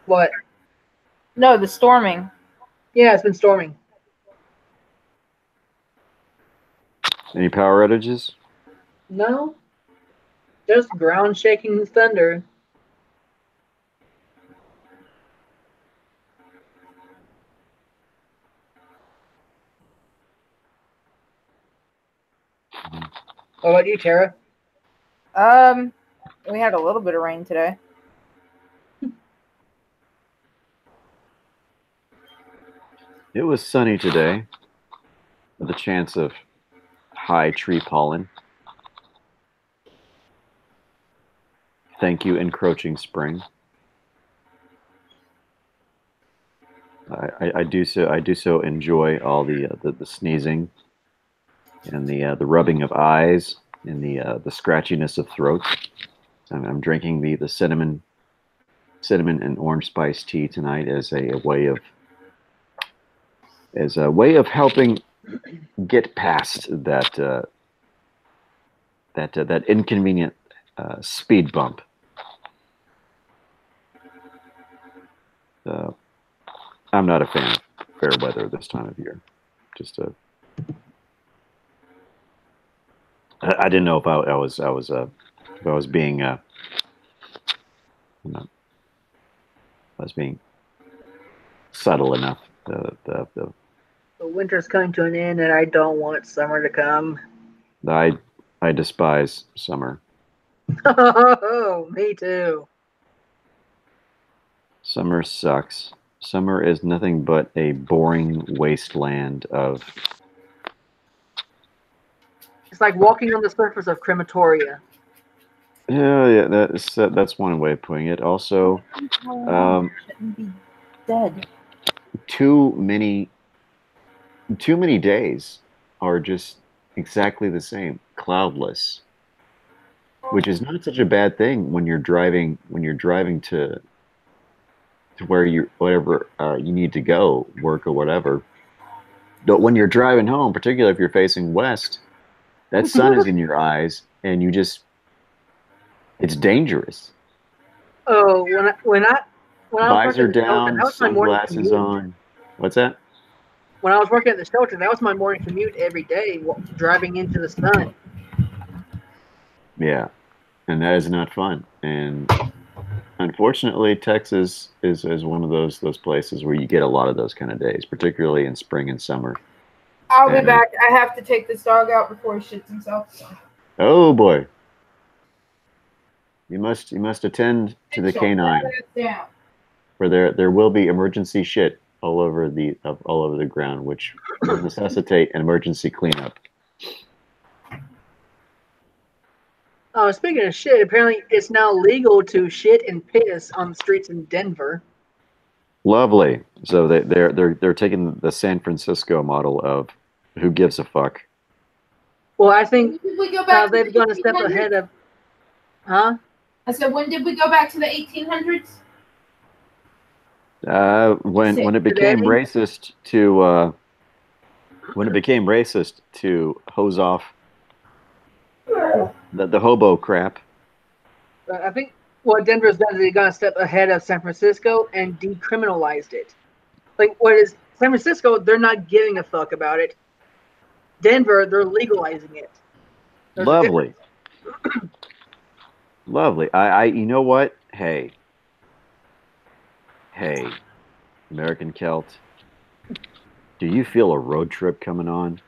What? No, the storming. Yeah, it's been storming. Any power outages? No, just ground shaking thunder. What about you, Tara? We had a little bit of rain today. It was sunny today, with a chance of high tree pollen. Thank you, encroaching spring. I do so enjoy all the sneezing and the rubbing of eyes and the scratchiness of throats. I'm drinking the cinnamon and orange spice tea tonight as a way of helping get past that inconvenient speed bump. I'm not a fan of fair weather this time of year. Just I didn't know if I was being I was being subtle enough. The winter's coming to an end, and I don't want summer to come. I despise summer. Oh, me too. Summer sucks. Summer is nothing but a boring wasteland of. It's like walking on the surface of crematoria. Yeah, that's one way of putting it. Also, Shouldn't be dead. too many days are just exactly the same, cloudless, which is not such a bad thing when you're driving to where whatever you need to go, work or whatever. But when you're driving home, particularly if you're facing west, That sun is in your eyes, and it's dangerous. Oh, when I was working Visor at the shelter, down, that was my morning sunglasses commute. on. What's that? When I was working at the shelter, that was my morning commute every day, driving into the sun. Yeah, and that is not fun. And unfortunately, Texas is one of those places where you get a lot of those kind of days, particularly in spring and summer. I'll be And back. I have to take this dog out before he shits himself. oh boy, you must attend to the canine, Down. where there will be emergency shit all over the ground, which will necessitate an emergency cleanup. Oh, speaking of shit, apparently it's now legal to shit and piss on the streets in Denver. Lovely. So they're taking the San Francisco model of who gives a fuck. Well, I think Did we go back to they've the gone a step 1800s? ahead of, huh? I said, when did we go back to the 1800s? When it Today? became racist to hose off the hobo crap. I think what Denver's done is they've gone a step ahead of San Francisco and decriminalized it. Like, what is San Francisco? They're not giving a fuck about it. Denver, they're legalizing it. There's a Lovely. Lovely. You know what? Hey, American Celt, do you feel a road trip coming on?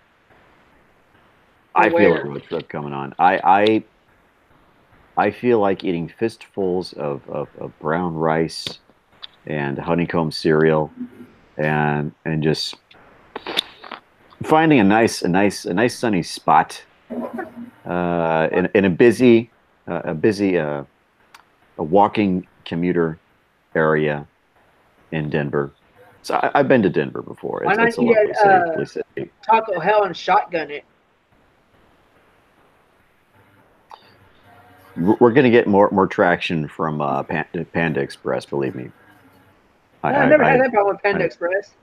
I feel a road trip coming on. I feel like eating fistfuls of brown rice and honeycomb cereal, and just finding a nice sunny spot in a busy a walking commuter area in Denver. So I've been to Denver before. Why not It's a lovely city. Taco Hell and shotgun it? We're going to get more traction from Panda Express, believe me. I've never had that problem with Panda Express.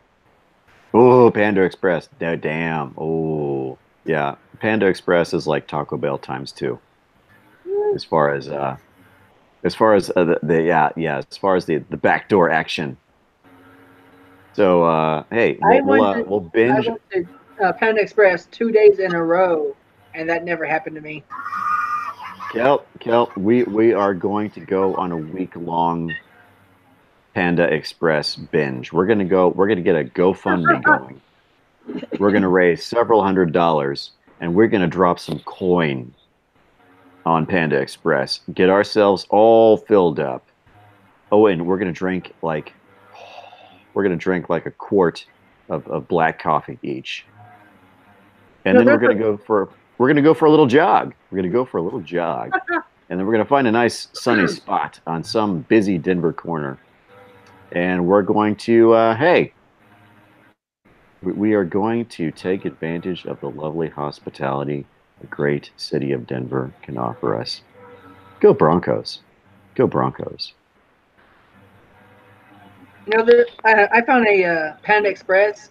Oh, Panda Express. Damn. Oh, yeah. Panda Express is like Taco Bell times 2. As far as the the backdoor action. So hey, we'll binge. I went to Panda Express 2 days in a row, and that never happened to me. Kel, we are going to go on a week-long Panda Express binge. We're gonna get a GoFundMe going. We're gonna raise several $100s, and we're gonna drop some coin on Panda Express. Get ourselves all filled up. Oh, and we're gonna drink like a quart of black coffee each. And then we're gonna go for a little jog. And then we're gonna find a nice sunny spot on some busy Denver corner. And we're going to we are going to take advantage of the lovely hospitality the great city of Denver can offer us. Go Broncos. Go Broncos. You know, I found a Panda Express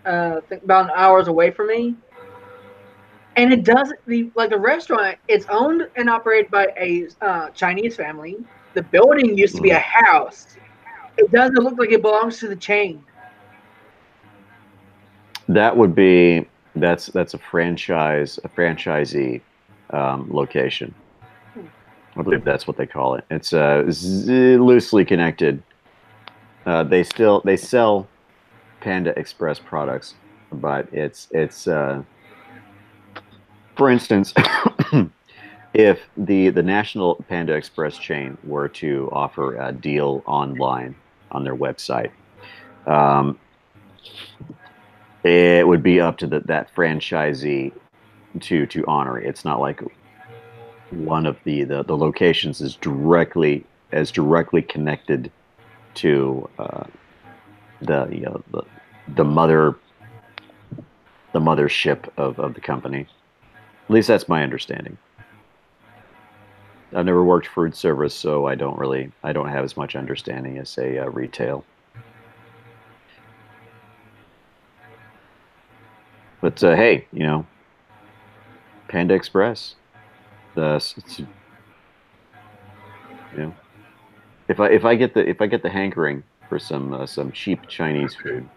think about an hour away from me. And it doesn't, the restaurant, it's owned and operated by a Chinese family. The building used to be a house. It doesn't look like it belongs to the chain. That would be that's a franchisee location. I believe that's what they call it. It's loosely connected. They sell Panda Express products, but it's for instance, if the National Panda Express chain were to offer a deal online on their website, it would be up to that franchisee to honor it. It's not like one of the locations is directly connected to the mothership of the company. At least that's my understanding. I've never worked food service, so I don't have as much understanding as say retail. But hey, Panda Express. You know, if I get the hankering for some cheap Chinese food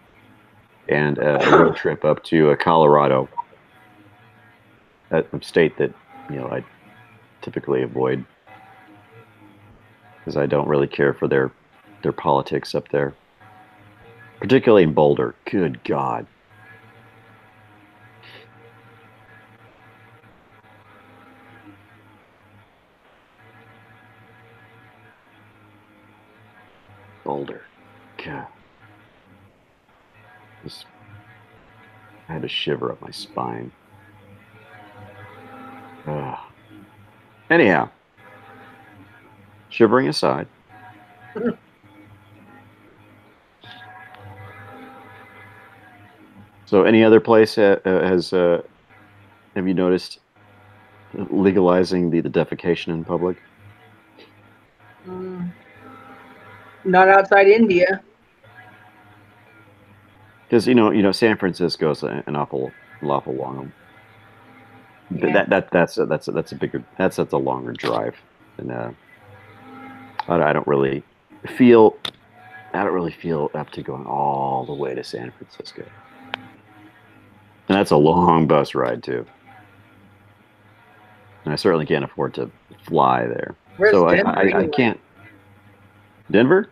and a road trip up to Colorado, a state that I typically avoid because I don't really care for their politics up there, particularly in Boulder. Good God. Boulder. God. I had a shiver up my spine. Ugh. Anyhow, shivering aside, so any other place has have you noticed legalizing the defecation in public? Not outside India. Because San Francisco is an awful long. Yeah. That's a longer drive, and I don't really feel up to going all the way to San Francisco, and that's a long bus ride too. And I certainly can't afford to fly there. Where's So Denver I anyway? can't. Denver?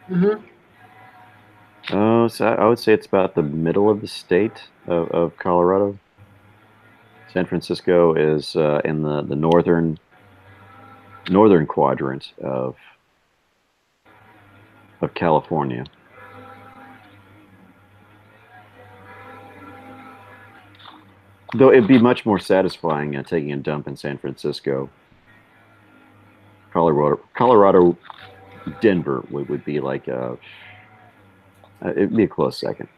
Mm-hmm. Oh, so I would say it's about the middle of the state of Colorado. San Francisco is in the northern quadrant of California. Though it'd be much more satisfying taking a dump in San Francisco. Colorado, Denver would be like it'd be a close second.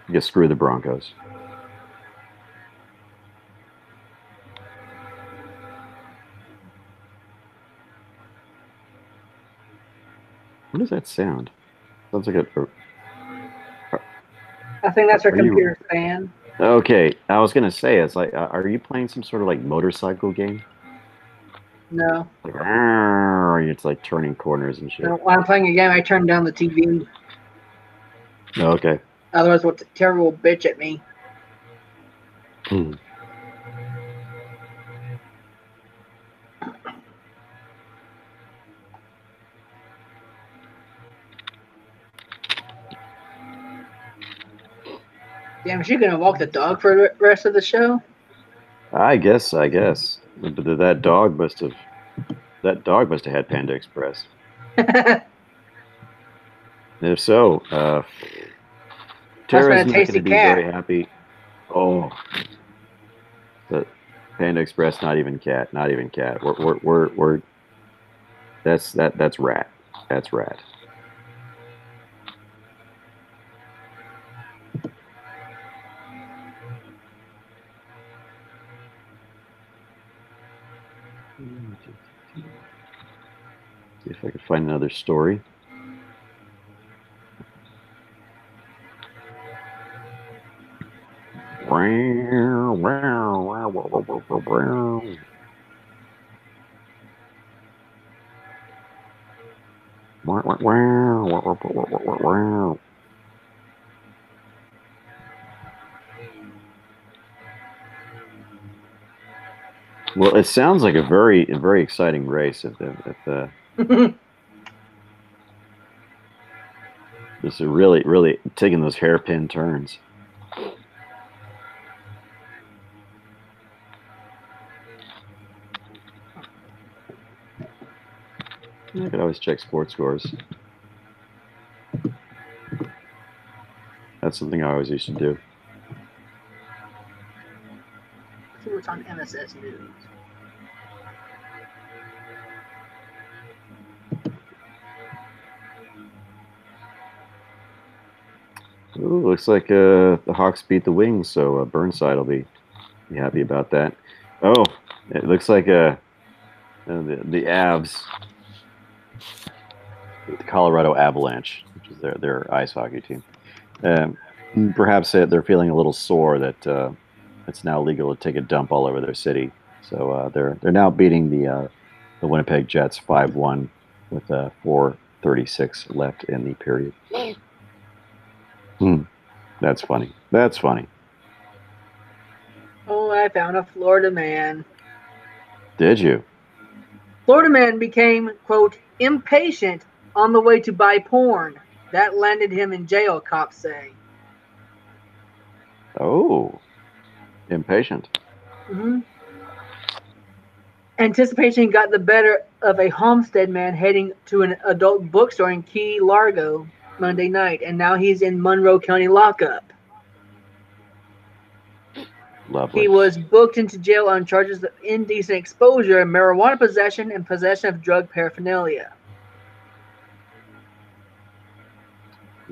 I guess screw the Broncos. What does that sound? Sounds like I think that's our Are you- computer fan. Okay, I was gonna say it's like, are you playing some sort of like motorcycle game? No. Like, it's like turning corners and shit. No, when I'm playing a game, I turn down the TV. Oh, okay. Otherwise, what Terry will bitch at me. Hmm. Damn, is she gonna walk the dog for the rest of the show? I guess. But that dog must have had Panda Express. And if so, Tara's not going to be very happy. Oh, but Panda Express, not even cat. We're that's rat. That's rat. See if I can find another story. Well, it sounds like a very exciting race. If this is really taking those hairpin turns. I could always check sports scores. That's something I always used to do. See what's on MSS News. Ooh, looks like the Hawks beat the Wings, so Burnside will be happy about that. Oh, it looks like the Avs, the Colorado Avalanche, which is their ice hockey team, Perhaps they're feeling a little sore that it's now legal to take a dump all over their city. So they're now beating the Winnipeg Jets 5-1 with 4:36 left in the period. That's funny. That's funny. Oh, I found a Florida man. Did you? Florida man became, quote, impatient on the way to buy porn. That landed him in jail, cops say. Oh, impatient. Mm-hmm. Anticipation got the better of a Homestead man heading to an adult bookstore in Key Largo Monday night, and now he's in Monroe County lockup. Lovely. He was booked into jail on charges of indecent exposure, marijuana possession, and possession of drug paraphernalia.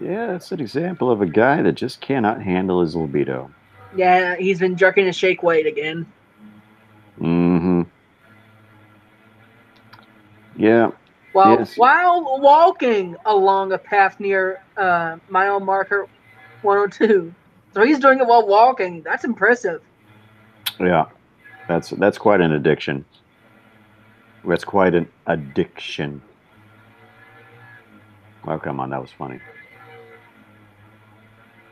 Yeah, it's an example of a guy that just cannot handle his libido. Yeah, he's been jerking his shake weight again. Mm-hmm. Yeah. While Yes. walking along a path near mile marker 102. So he's doing it while walking. That's impressive. Yeah. That's quite an addiction. That's quite an addiction. Oh, come on, that was funny.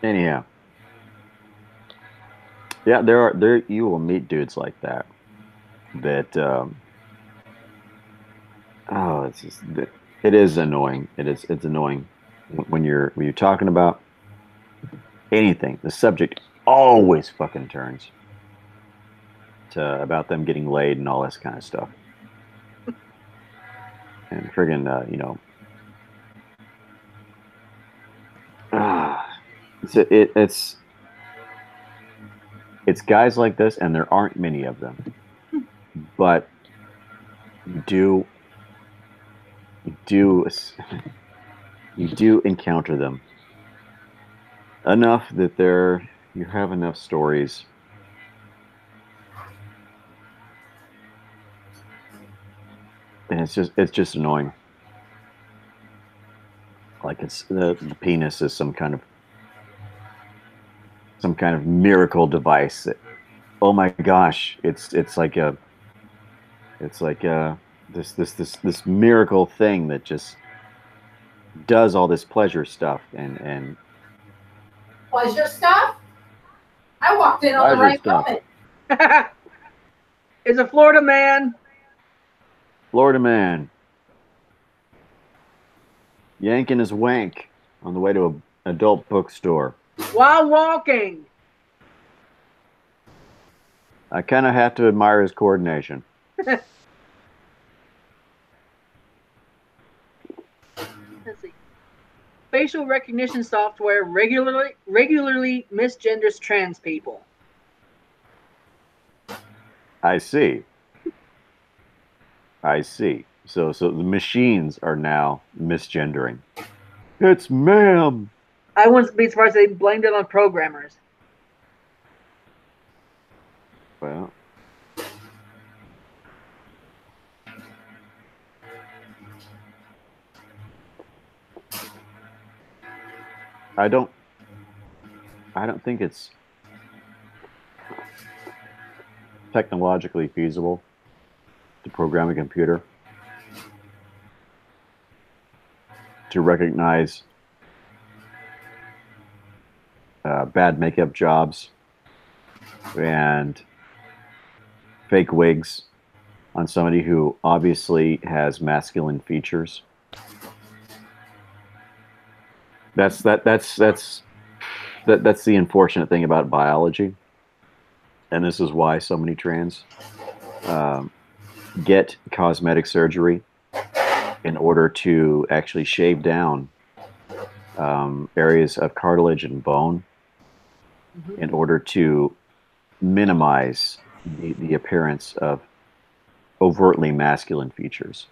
Anyhow. Yeah, there you will meet dudes like that. Oh, it's just it is annoying. It's annoying when you're talking about anything. The subject always fucking turns to about them getting laid and all this kind of stuff. And friggin', it's guys like this, and there aren't many of them, but you do you do encounter them enough that you have enough stories. And it's just annoying. Like it's the penis is some kind of miracle device that, oh my gosh, it's like this miracle thing that just does all this pleasure stuff and Pleasure stuff? I walked in on the right moment. It's a Florida man. Florida man yanking his wank on the way to an adult bookstore while walking. I kind of have to admire his coordination. Let's see. Facial recognition software regularly misgenders trans people. I see. So the machines are now misgendering. It's ma'am. I wouldn't be surprised if they blamed it on programmers. Well, I don't think it's technologically feasible to program a computer to recognize bad makeup jobs and fake wigs on somebody who obviously has masculine features. That's the unfortunate thing about biology, and this is why so many trans get cosmetic surgery in order to actually shave down areas of cartilage and bone in order to minimize the appearance of overtly masculine features.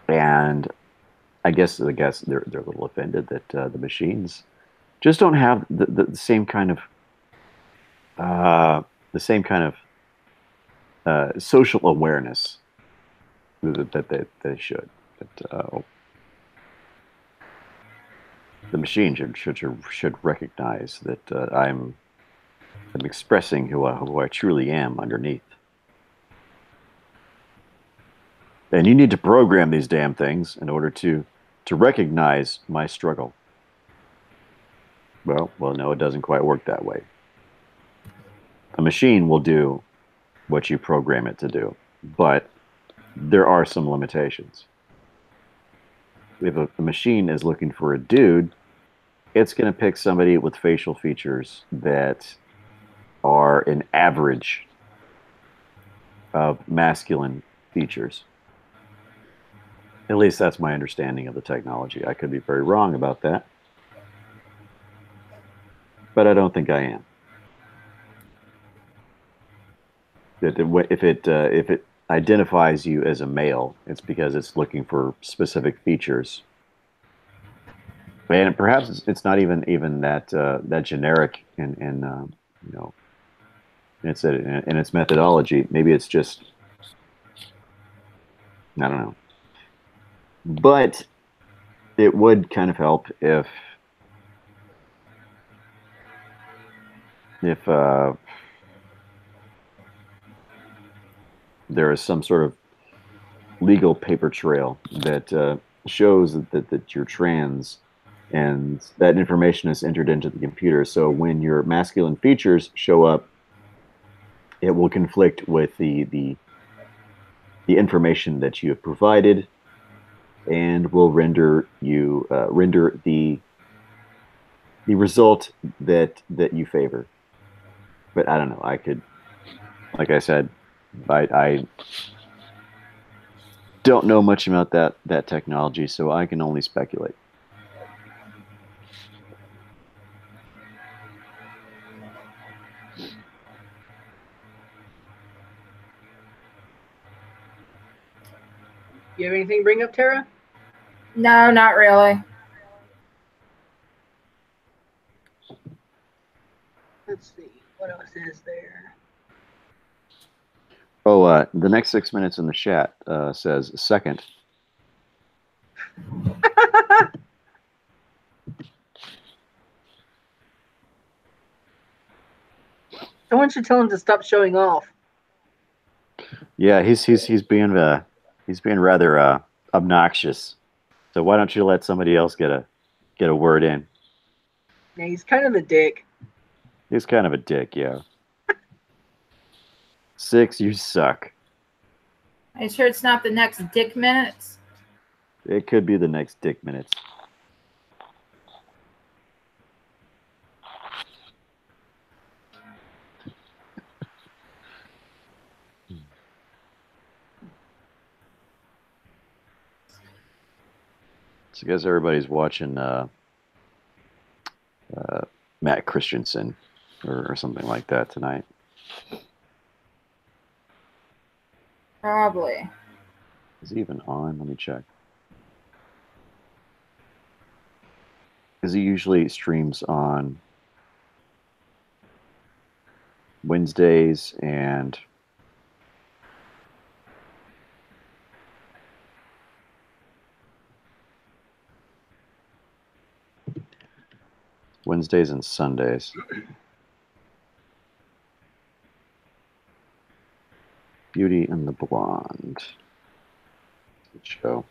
And I guess they're a little offended that the machines just don't have the same kind of social awareness that they should. But The machine should recognize that I'm expressing who I truly am underneath. And you need to program these damn things in order to recognize my struggle. Well, no, it doesn't quite work that way. A machine will do what you program it to do, but there are some limitations. If a machine is looking for a dude, it's going to pick somebody with facial features that are an average of masculine features. At least that's my understanding of the technology. I could be very wrong about that, but I don't think I am. If it identifies you as a male, it's because it's looking for specific features, and perhaps it's not even that generic in you know in its methodology. Maybe it's just, I don't know, but it would kind of help if there is some sort of legal paper trail that shows that you're trans, and that information is entered into the computer. So when your masculine features show up, it will conflict with the information that you have provided, and will render the result that you favor. But I don't know. I could, like I said, I don't know much about that technology, so I can only speculate. You have anything to bring up, Tara? No, not really. Let's see. What else is there? Oh, the next 6 minutes in the chat says second. Someone should tell him to stop showing off. Yeah, he's being rather obnoxious. So why don't you let somebody else get a word in? Yeah, he's kind of a dick. He's kind of a dick, yeah. 6, you suck. Are you sure it's not the next Dick Minutes? It could be the next Dick Minutes. So I guess everybody's watching Matt Christensen or something like that tonight. Probably. Is he even on? Let me check. Because he usually streams on Wednesdays and Sundays. Beauty and the Blonde. Good show.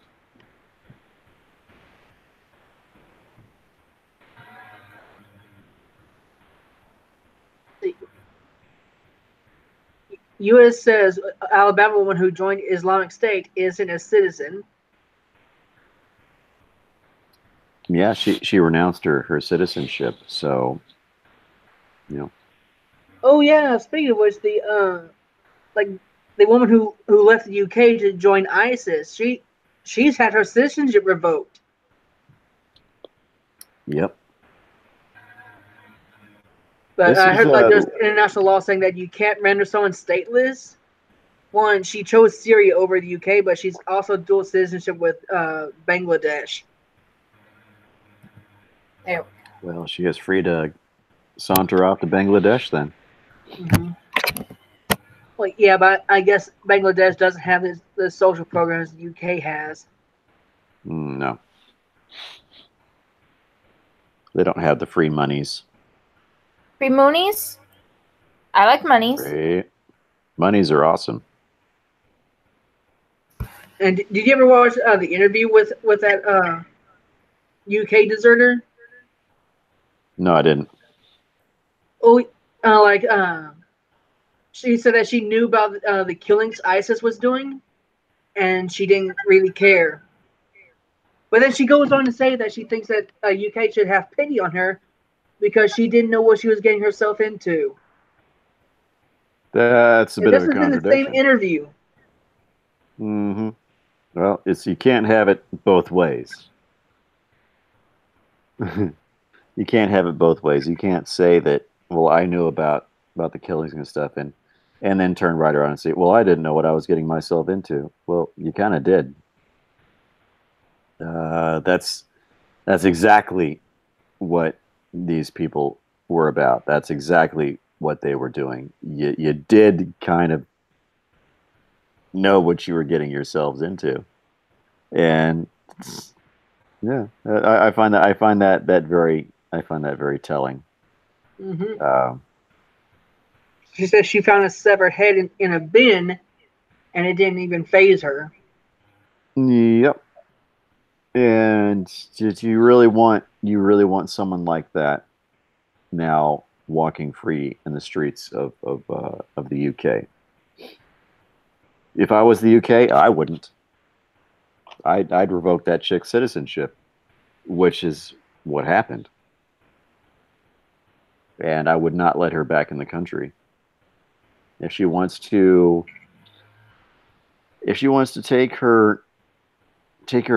U.S. says Alabama woman who joined Islamic State isn't a citizen. Yeah, she renounced her citizenship, so you know. Oh yeah, speaking of which, the woman who left the UK to join ISIS, she's had her citizenship revoked. Yep. But I heard there's international law saying that you can't render someone stateless. One, she chose Syria over the UK, but she's also dual citizenship with Bangladesh. Ew. Well, she is free to saunter off to Bangladesh then. Mm-hmm. Well, yeah, but I guess Bangladesh doesn't have the social programs the UK has. No. They don't have the free monies. Free Moonies? I like monies. Free monies are awesome. And did you ever watch the interview with that UK deserter? No, I didn't. Oh, like she said that she knew about the killings ISIS was doing, and she didn't really care. But then she goes on to say that she thinks that UK should have pity on her because she didn't know what she was getting herself into. That's a And bit of this a is in the same contradiction. interview. Mm-hmm. Well, you can't have it both ways. You can't have it both ways. You can't say that, well, I knew about the killings and stuff, and then turn right around and say, well, I didn't know what I was getting myself into. Well, you kind of did. That's exactly what these people were about. That's exactly what they were doing. You did kind of know what you were getting yourselves into, and yeah, I find that very telling. Mm-hmm. Uh, She says she found a severed head in a bin, and it didn't even faze her. yep. And did you really want someone like that now walking free in the streets of the UK? If I was the UK, I wouldn't. I'd revoke that chick's citizenship, which is what happened, and I would not let her back in the country. If she wants to, take her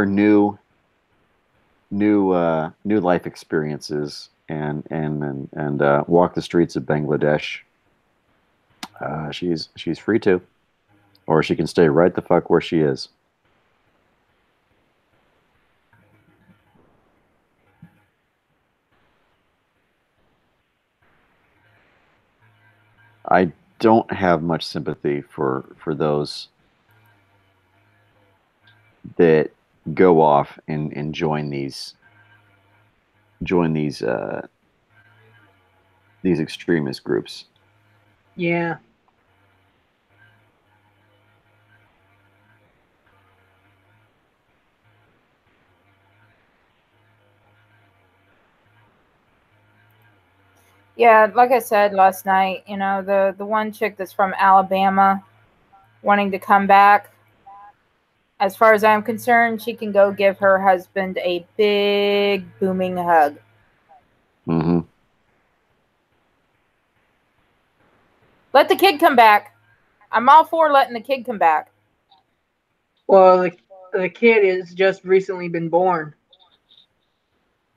new life experiences and walk the streets of Bangladesh, she's free to, or she can stay right the fuck where she is. I don't have much sympathy for those that go off and join these extremist groups. Yeah. Yeah, like I said last night, the one chick that's from Alabama wanting to come back. As far as I'm concerned, she can go give her husband a big booming hug. Mm-hmm. Let the kid come back. I'm all for letting the kid come back. Well, the kid is just recently been born.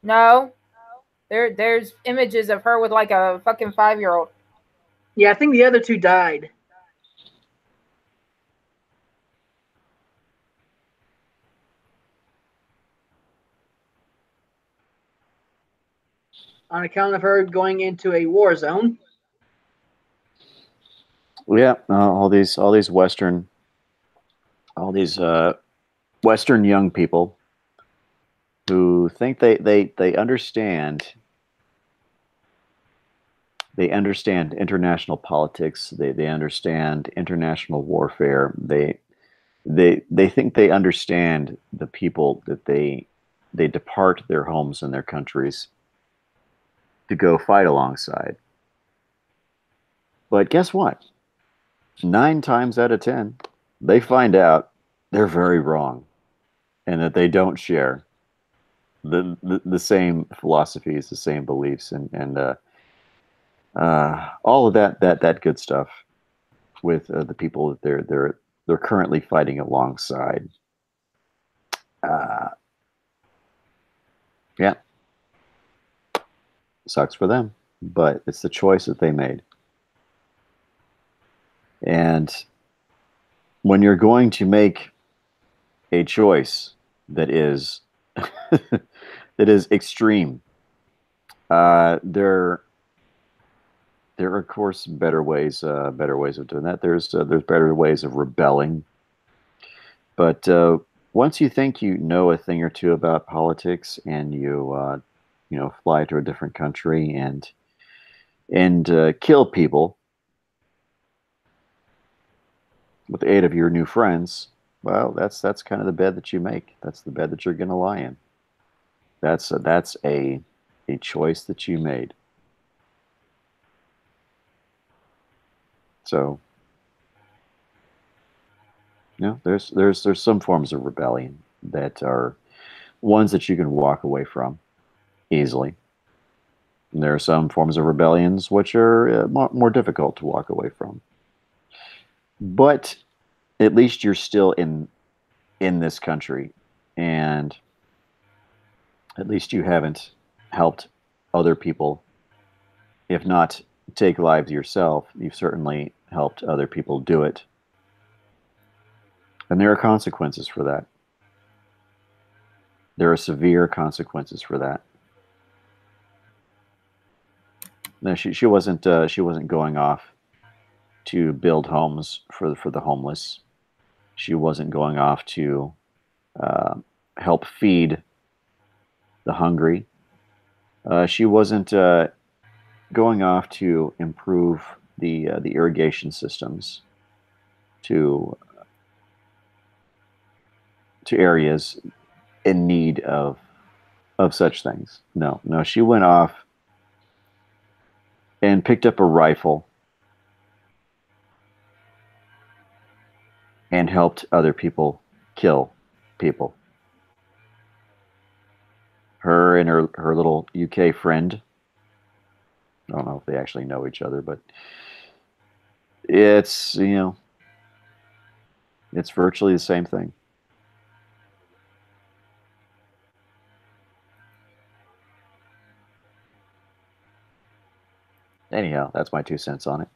No, there's images of her with like a fucking 5-year-old. Yeah, I think the other two died. On account of her going into a war zone. Yeah, all these Western young people who think they understand international politics. They understand international warfare. They think they understand the people that they depart their homes and their countries to go fight alongside. But guess what? 9 times out of 10, they find out they're very wrong, and that they don't share the same philosophies, the same beliefs, and all of that good stuff with the people that they're currently fighting alongside. Yeah, sucks for them, but it's the choice that they made. And when you're going to make a choice that is that is extreme, there are of course better ways of doing that. There's better ways of rebelling, but once you think you know a thing or two about politics, and fly to a different country and kill people with the aid of your new friends, well, that's kind of the bed that you make. That's the bed that you're going to lie in. That's a choice that you made. So, there's some forms of rebellion that are ones that you can walk away from easily. And there are some forms of rebellions which are more difficult to walk away from. But at least you're still in this country, and at least you haven't helped other people. If not take lives yourself, you've certainly helped other people do it. And there are consequences for that. There are severe consequences for that. No, she wasn't going off to build homes for the homeless. She wasn't going off to uh, help feed the hungry. She wasn't going off to improve the irrigation systems to areas in need of such things. No, no, she went off and picked up a rifle and helped other people kill people. Her and her little UK friend. I don't know if they actually know each other, but it's it's virtually the same thing. Anyhow, that's my 2 cents on it.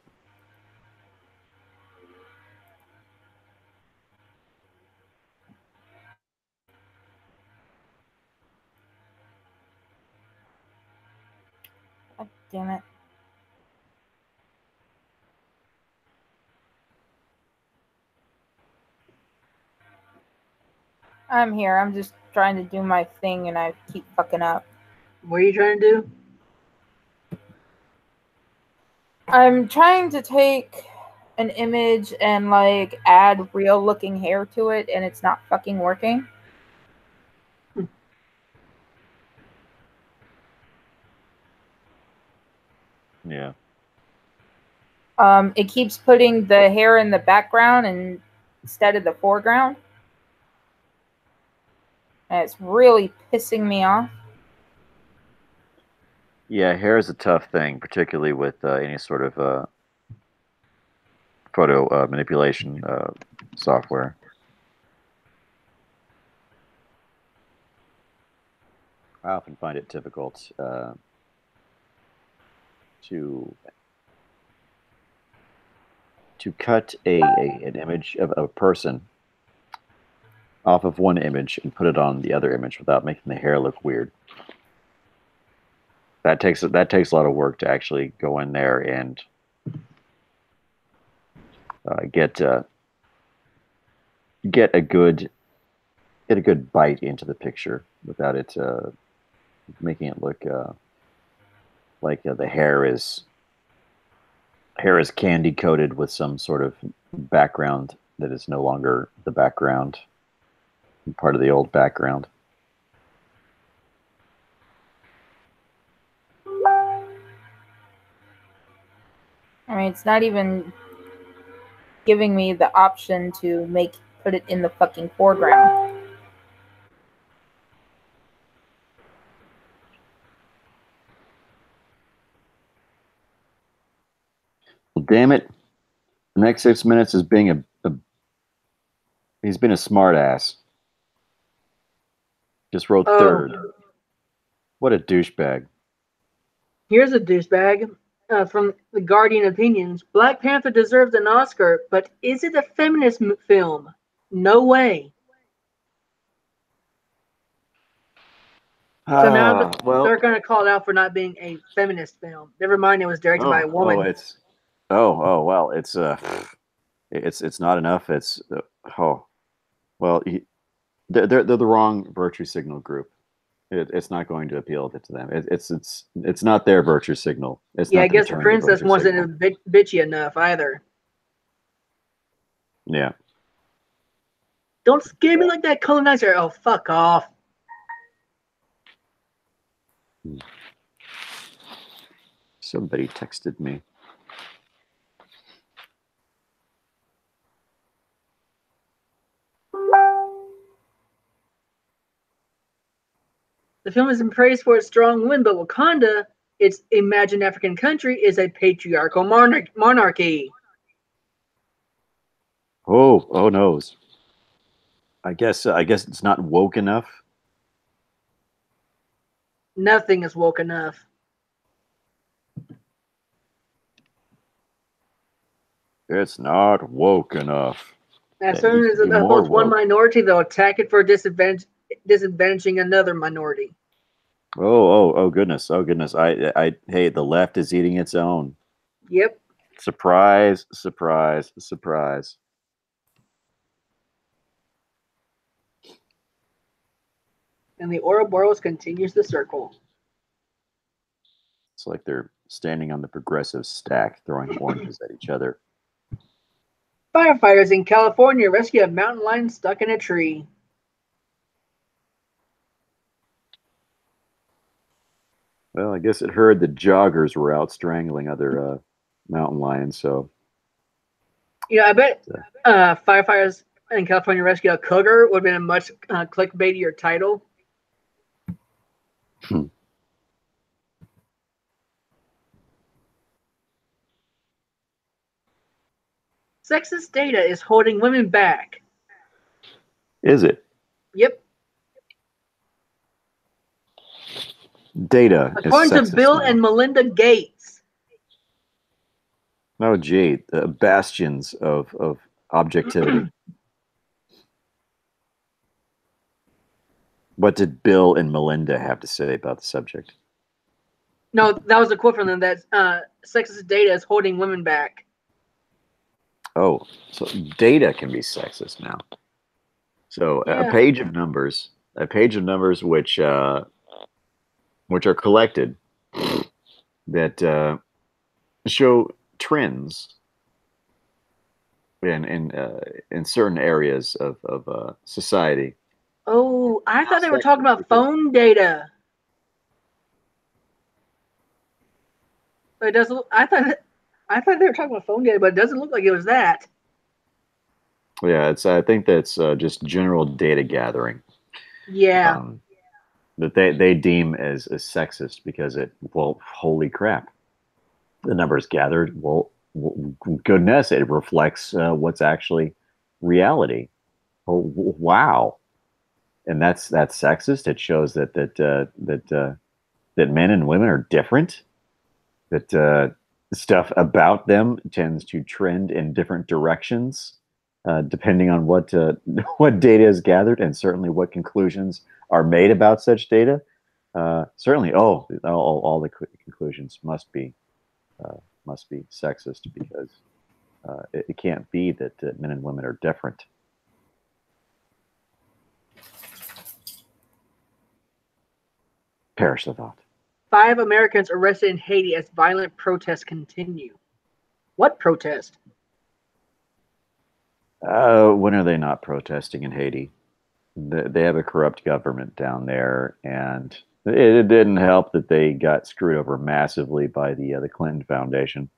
God damn it. I'm here. I'm just trying to do my thing and I keep fucking up. What are you trying to do? I'm trying to take an image and like add real looking hair to it and it's not fucking working. Yeah. It keeps putting the hair in the background instead of the foreground. And it's really pissing me off. Yeah, hair is a tough thing, particularly with any sort of photo manipulation software. I often find it difficult to cut an image of a person off of one image and put it on the other image without making the hair look weird. That takes a lot of work to actually go in there and get a good bite into the picture without it making it look like the hair is candy coated with some sort of background that is no longer the background, part of the old background. I mean, it's not even giving me the option to put it in the fucking foreground. Well, damn it! The next 6 minutes is being he's been a smart ass. Just wrote third. What a douchebag. Here's a douchebag from the Guardian Opinions. Black Panther deserves an Oscar, but is it a feminist film? No way. So now they're going to call it out for not being a feminist film. Never mind, it was directed by a woman. Well, it's not enough. They're the wrong virtue signal group. It's not going to appeal to them. It's not their virtue signal. It's Yeah, I not their guess the turn to princess virtue wasn't signal. bitchy enough either. Yeah. Don't scare me like that, colonizer. Oh, fuck off. Somebody texted me. The film has been praised for its strong wind, but Wakanda, its imagined African country, is a patriarchal monarchy. Oh noes. I guess it's not woke enough. Nothing is woke enough. It's not woke enough. As It soon needs as to it be more upholds one woke. minority, they'll attack it for disadvantaging another minority. Oh goodness. Oh goodness. Hey, the left is eating its own. Yep. Surprise, surprise, surprise. And the Ouroboros continues the circle. It's like they're standing on the progressive stack, throwing oranges at each other. Firefighters in California rescue a mountain lion stuck in a tree. Well, I guess it heard the joggers were out strangling other mountain lions, so. I bet firefighters in California rescue a cougar would have been a much clickbaitier title. Sexist data is holding women back. Is it? Yep. Data is According to sexist Bill now. and Melinda Gates. Oh, gee, bastions of objectivity. What did Bill and Melinda have to say about the subject? No, that was a quote from them that sexist data is holding women back. Oh, so data can be sexist now. So Yeah. a page of numbers which are collected that show trends in certain areas of society. Oh, I thought they were talking about phone data. But it doesn't. I thought they were talking about phone data, but it doesn't look like it was that. Yeah, I think that's just general data gathering. Yeah. That they deem as sexist because holy crap, the numbers gathered, goodness, it reflects what's actually reality. Oh, wow. And that's sexist. It shows that men and women are different, that stuff about them tends to trend in different directions, depending on what what data is gathered, and certainly what conclusions are made about such data. Certainly, all the conclusions must be sexist because it can't be that men and women are different. Perish the thought. 5 Americans arrested in Haiti as violent protests continue. What protest? When are they not protesting in Haiti? They have a corrupt government down there, and it didn't help that they got screwed over massively by the Clinton Foundation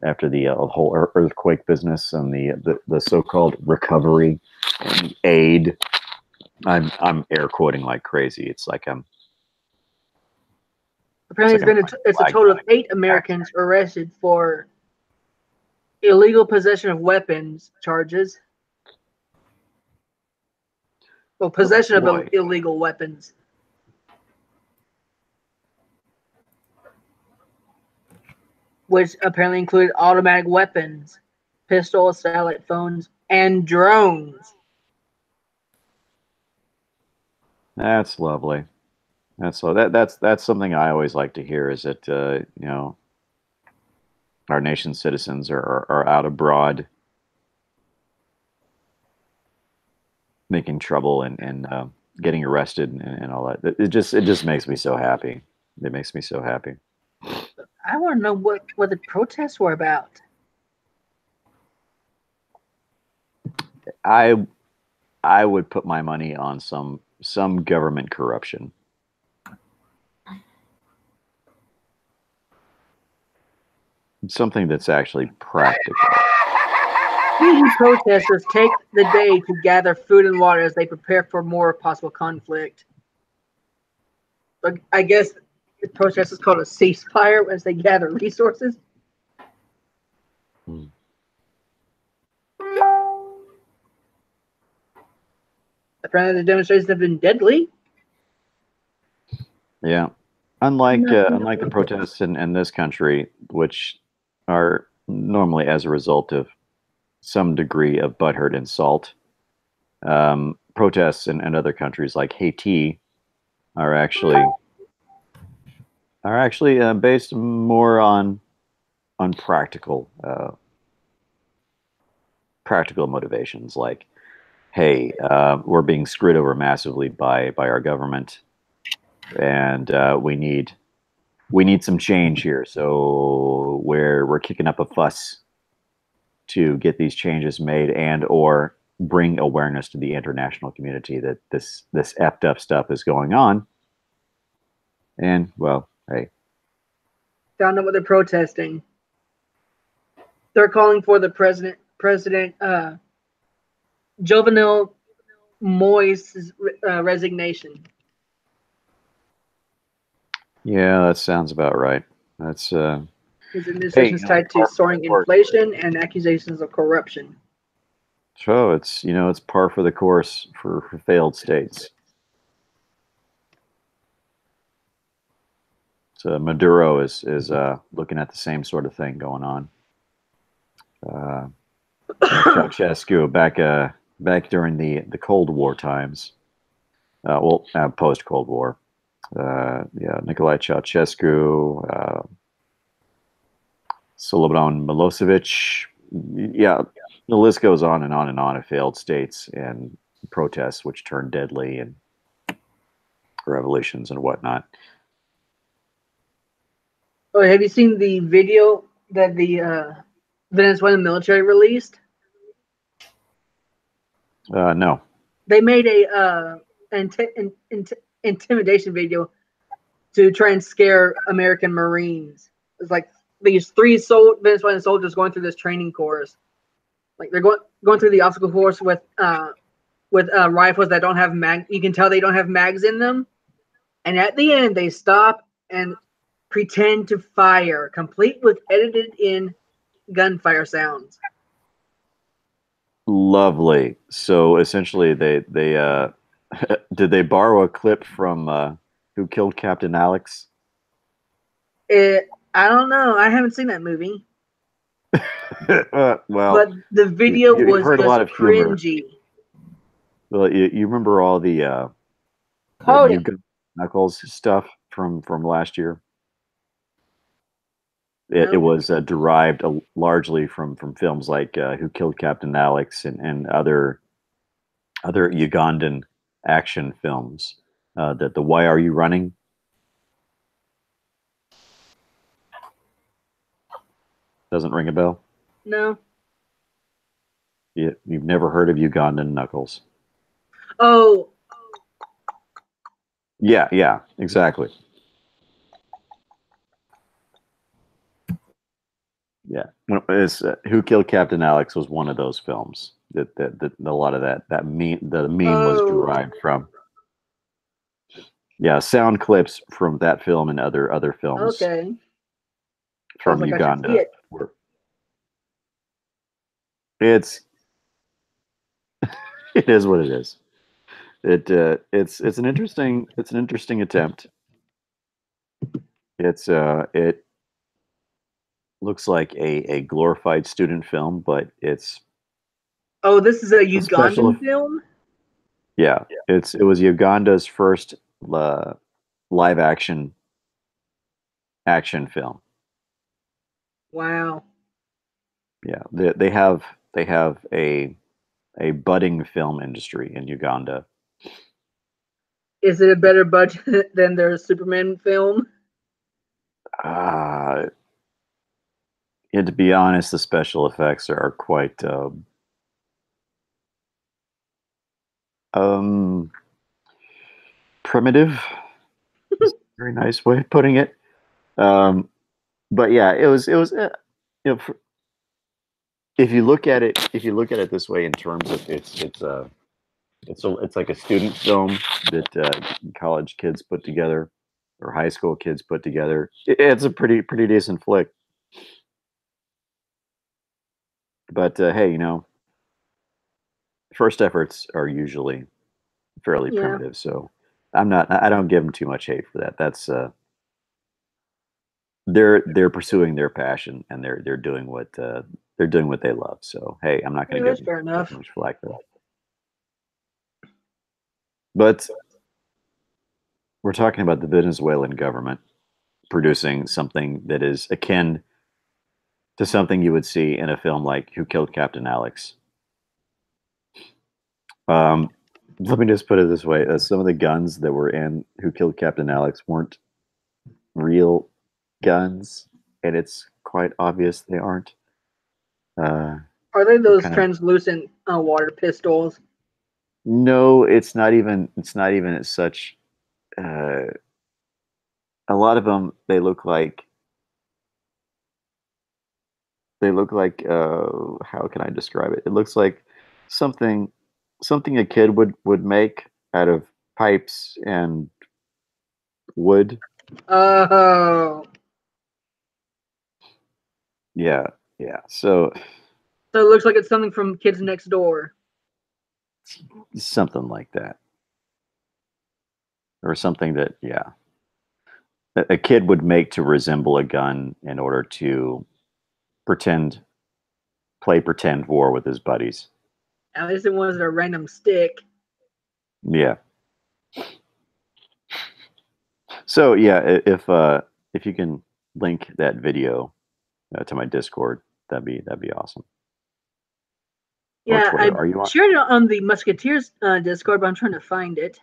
after the whole earthquake business and the so-called recovery and aid. I'm air quoting like crazy. It's like I'm. Apparently, it's a total of 8 Americans arrested for illegal possession of weapons charges. Well, possession of illegal weapons. Which apparently included automatic weapons, pistols, satellite phones, and drones. That's lovely. That's something I always like to hear. Is that our nation's citizens are out abroad making trouble in getting arrested and all that. It just makes me so happy. It makes me so happy. I want to know what the protests were about. I I would put my money on some government corruption. Something that's actually practical. Maybe protesters take the day to gather food and water as they prepare for more possible conflict. But I guess the protest is called a ceasefire as they gather resources. Hmm. Apparently, the demonstrations have been deadly. Yeah. Unlike the protests in this country, which are normally as a result of some degree of butthurt insult, protests in other countries like Haiti are actually based more on practical motivations, like, hey, we're being screwed over massively by our government, and we need some change here. So we're kicking up a fuss to get these changes made and or bring awareness to the international community that this effed up stuff is going on. And well, hey, Found out what they're protesting. They're calling for the President Jovenel Moise's resignation. yeah, that sounds about right. That's His administration hey, is tied to soaring inflation and accusations of corruption. so it's par for the course for failed states. So Maduro is looking at the same sort of thing going on. Uh, Ceausescu back during the Cold War times. Post Cold War. Yeah, Nikolai Ceausescu, Slobodan Milosevic. Yeah, the list goes on and on and on of failed states and protests which turned deadly and revolutions and whatnot. Oh, have you seen the video that the Venezuelan military released? No. They made a intimidation video to try and scare American Marines. It's like these three Venezuelan soldiers going through this training course. Like they're going through the obstacle course with rifles that don't have mag. You can tell they don't have mags in them. And at the end, they stop and pretend to fire, complete with edited in gunfire sounds. Lovely. So essentially, they did they borrow a clip from Who Killed Captain Alex? I don't know. I haven't seen that movie. Well, but the video you've was heard a just lot of humor. cringy. Well, you remember all the Cody. you Knuckles stuff from last year? It No. was derived largely from films like Who Killed Captain Alex and other Ugandan action films. The Why Are You Running? Doesn't ring a bell? No. You've never heard of Ugandan Knuckles? Oh, Yeah, exactly. Yeah, it's Who Killed Captain Alex was one of those films that a lot of that meme was derived from. Yeah, sound clips from that film and other films okay. from Sounds like I should see Uganda. it. It's it is what it is. It's an interesting attempt. It looks like a glorified student film, but it's Oh, this is a a special. Ugandan film? Yeah, it was Uganda's first live action film. Wow. Yeah, they have a budding film industry in Uganda. Is it a better budget than their Superman film? Yeah, to be honest, the special effects are quite um, primitive. It's a very nice way of putting it. Um, but yeah, it was you know, if you look at it this way in terms of it's like a student film that college kids put together or high school kids put together. It's a pretty decent flick. But hey, first efforts are usually fairly Yeah. primitive, so I don't give them too much hate for that. That's they're pursuing their passion and they're doing what they love. So hey, I'm not going Yeah, to that's fair give them enough. too much flack for that. But we're talking about the Venezuelan government producing something that is akin to something you would see in a film like Who Killed Captain Alex. Um, Let me just put it this way: some of the guns that were in Who Killed Captain Alex weren't real guns, and it's quite obvious they aren't. Are they They're those kind of translucent water pistols? no, it's not even. It's not even as such. Uh, a lot of them they look like how can I describe it? It looks like something something a kid would make out of pipes and wood. Oh, Yeah, yeah. So so it looks like it's something from Kids Next Door. something like that, or something that yeah, a kid would make to resemble a gun in order to pretend play pretend war with his buddies. At least it wasn't a random stick. Yeah. So yeah, if you can link that video to my Discord, that'd be awesome. Or Yeah, I Twitter. Are you on? shared it on the Musketeers Discord, but I'm trying to find it.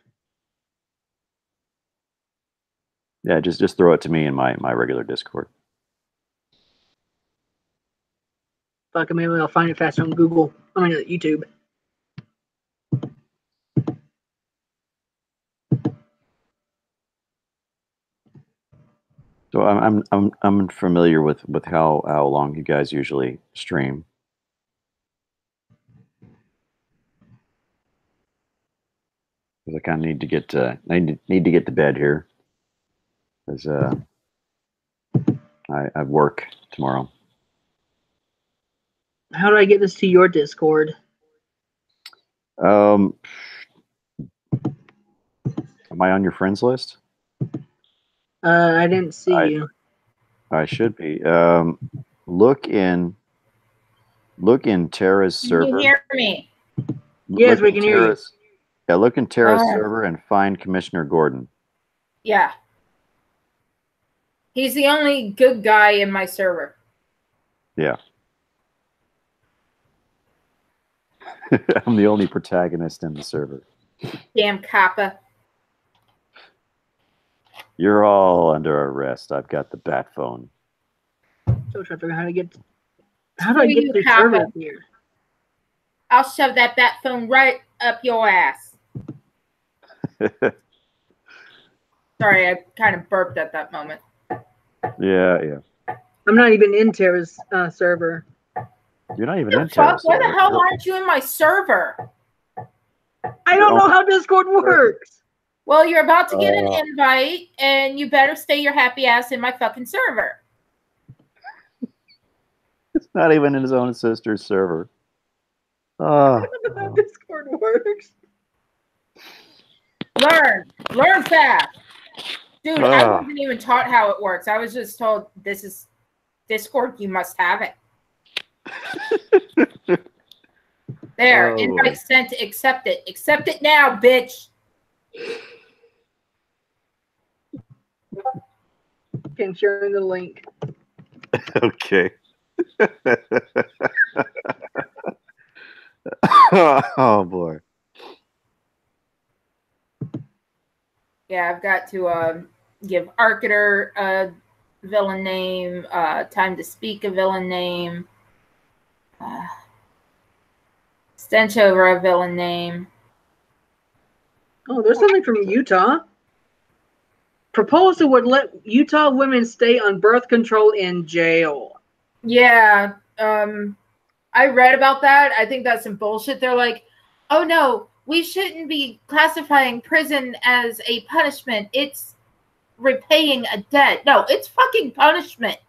Yeah, just throw it to me in my regular Discord. Fuck, maybe I'll find it faster on Google. I mean, YouTube. So I'm familiar with how long you guys usually stream. Because I kind of need to get need to get to bed here. Because I work tomorrow. How do I get this to your Discord? Am I on your friends list? I didn't see I you. I should be. Look in Tara's Can you server. hear me? Yes, Look we in can hear you. Tara's Yeah, look in Tara's Oh. server and find Commissioner Gordon. Yeah. He's the only good guy in my server. Yeah. I'm the only protagonist in the server. Damn Kappa. You're all under arrest. I've got the bat phone. Still trying to figure out how to get. How do Screw I get you, the Kappa. server here? I'll shove that bat phone right up your ass. Sorry, I kind of burped at that moment. Yeah. I'm not even in Tara's server. You're not even What in the fuck? Tara's Why the server. hell aren't you in my server? I don't know how Discord works. Well, you're about to get an invite, and you better stay your happy ass in my fucking server. It's not even in his own sister's server. I don't know how Discord works. Learn fast. Dude, I wasn't even taught how it works. I was just told this is Discord, you must have it. There, invite sent, accept it. Accept it now, bitch. Okay, sharing the link. Okay. Oh boy. I've got to give Arcater a villain name, Time to Speak a villain name, Stench Over a villain name. Oh, there's something from Utah. Proposal would let Utah women stay on birth control in jail. Yeah, I read about that. I think that's some bullshit. They're like, oh no, we shouldn't be classifying prison as a punishment. It's repaying a debt. No, it's fucking punishment.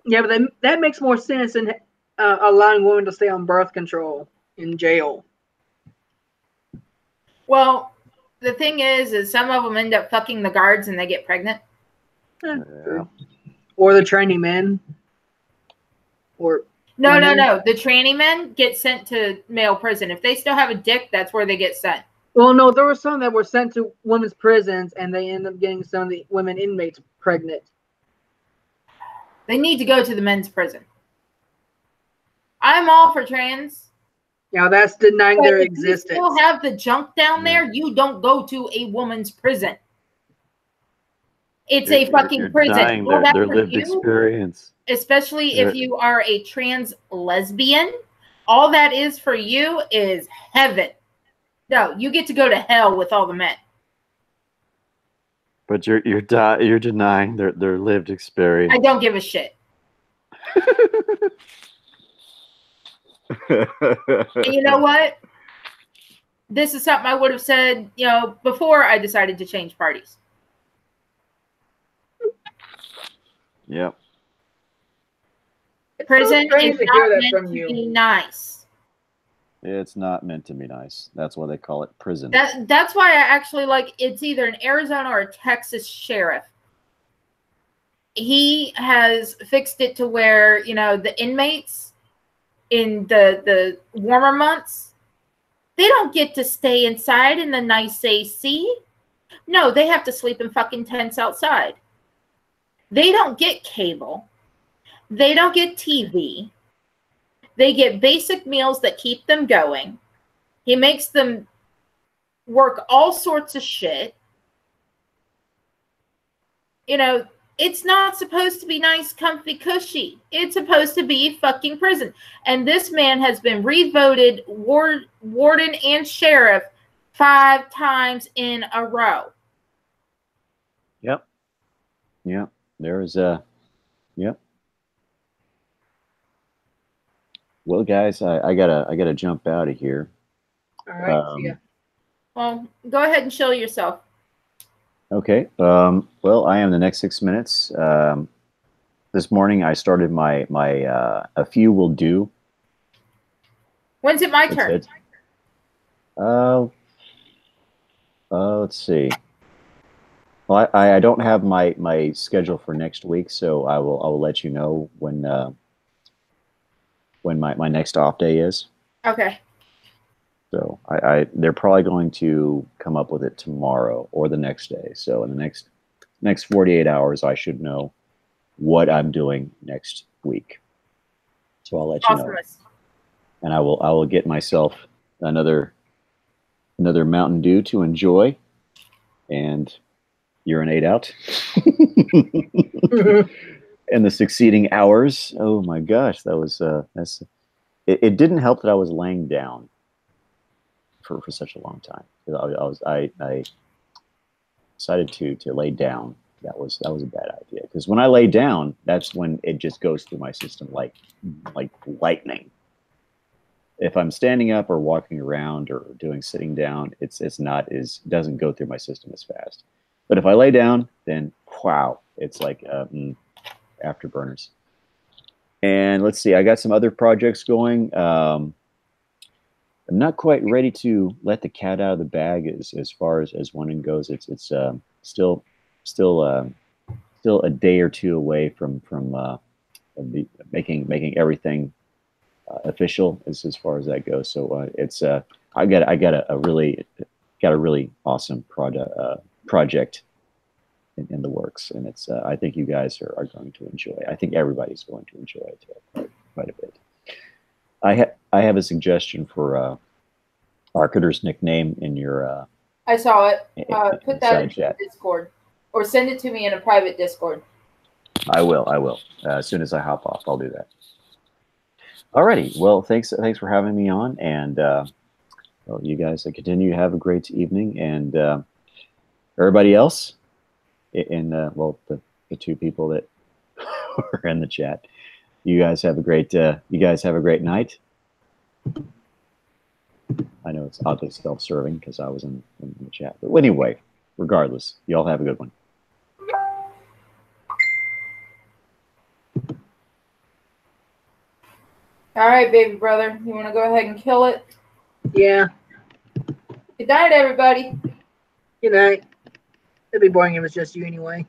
Yeah, but that makes more sense than allowing women to stay on birth control in jail. Well, the thing is some of them end up fucking the guards and they get pregnant. Yeah. Or the training men. Or no. The training men get sent to male prison. If they still have a dick, that's where they get sent. Well, no, there were some that were sent to women's prisons, and they end up getting some of the women inmates pregnant. They need to go to the men's prison. I'm all for trans. Yeah, that's denying But their if existence. you still have the junk down there, you don't go to a woman's prison. It's a fucking prison. Dying their lived experience. Especially if you are a trans lesbian. All that is for you is heaven. No, you get to go to hell with all the men. But you're denying their lived experience. I don't give a shit. And you know what? This is something I would have said, before I decided to change parties. Yep. Prison is not meant to be nice. It's not meant to be nice. That's why they call it prison. That's why I actually like it's either an Arizona or a Texas sheriff. He has fixed it to where, the inmates in the warmer months, they don't get to stay inside in the nice AC. No, they have to sleep in fucking tents outside. They don't get cable. They don't get TV. They get basic meals that keep them going. He makes them work all sorts of shit. It's not supposed to be nice, comfy, cushy. It's supposed to be fucking prison. And this man has been revoted warden and sheriff 5 times in a row. Yep. There is yep. Well, guys, I gotta jump out of here. All right. See ya. Well, go ahead and chill yourself. Okay. Well, I am the next 6 minutes. This morning I started my A Few Will Do. When's it my turn? Let's see. Well, I don't have my schedule for next week, so I will let you know when my next off day is. Okay. So they're probably going to come up with it tomorrow or the next day. So in the next 48 hours, I should know what I'm doing next week. So I'll let you know. And I will get myself another Mountain Dew to enjoy and urinate out. In the succeeding hours. Oh my gosh, that was it didn't help that I was laying down for such a long time. I decided to lay down. That was a bad idea, because when I lay down, that's when it just goes through my system like lightning. If I'm standing up or walking around or sitting down, it doesn't go through my system as fast. But if I lay down, then wow, it's like afterburners. And let's see, I got some other projects going. I'm not quite ready to let the cat out of the bag as far as one goes. It's still a day or two away from making everything official as far as that goes. So I got a really awesome project in the works, and it's I think you guys are going to enjoy. I think everybody's going to enjoy it quite a bit. I have a suggestion for Arcater's nickname in your I saw it. Put that side into chat. the Discord, or send it to me in a private Discord. I will. As soon as I hop off, I'll do that. Alrighty. Well, thanks for having me on, and well, you guys continue to have a great evening, and everybody else, well, the two people that are in the chat, you guys have a great night. I know it's oddly self-serving because I was in the chat, but anyway, regardless, you all have a good one. All right, baby brother. You want to go ahead and kill it? Yeah. Good night, everybody. Good night. It'd be boring if it was just you anyway.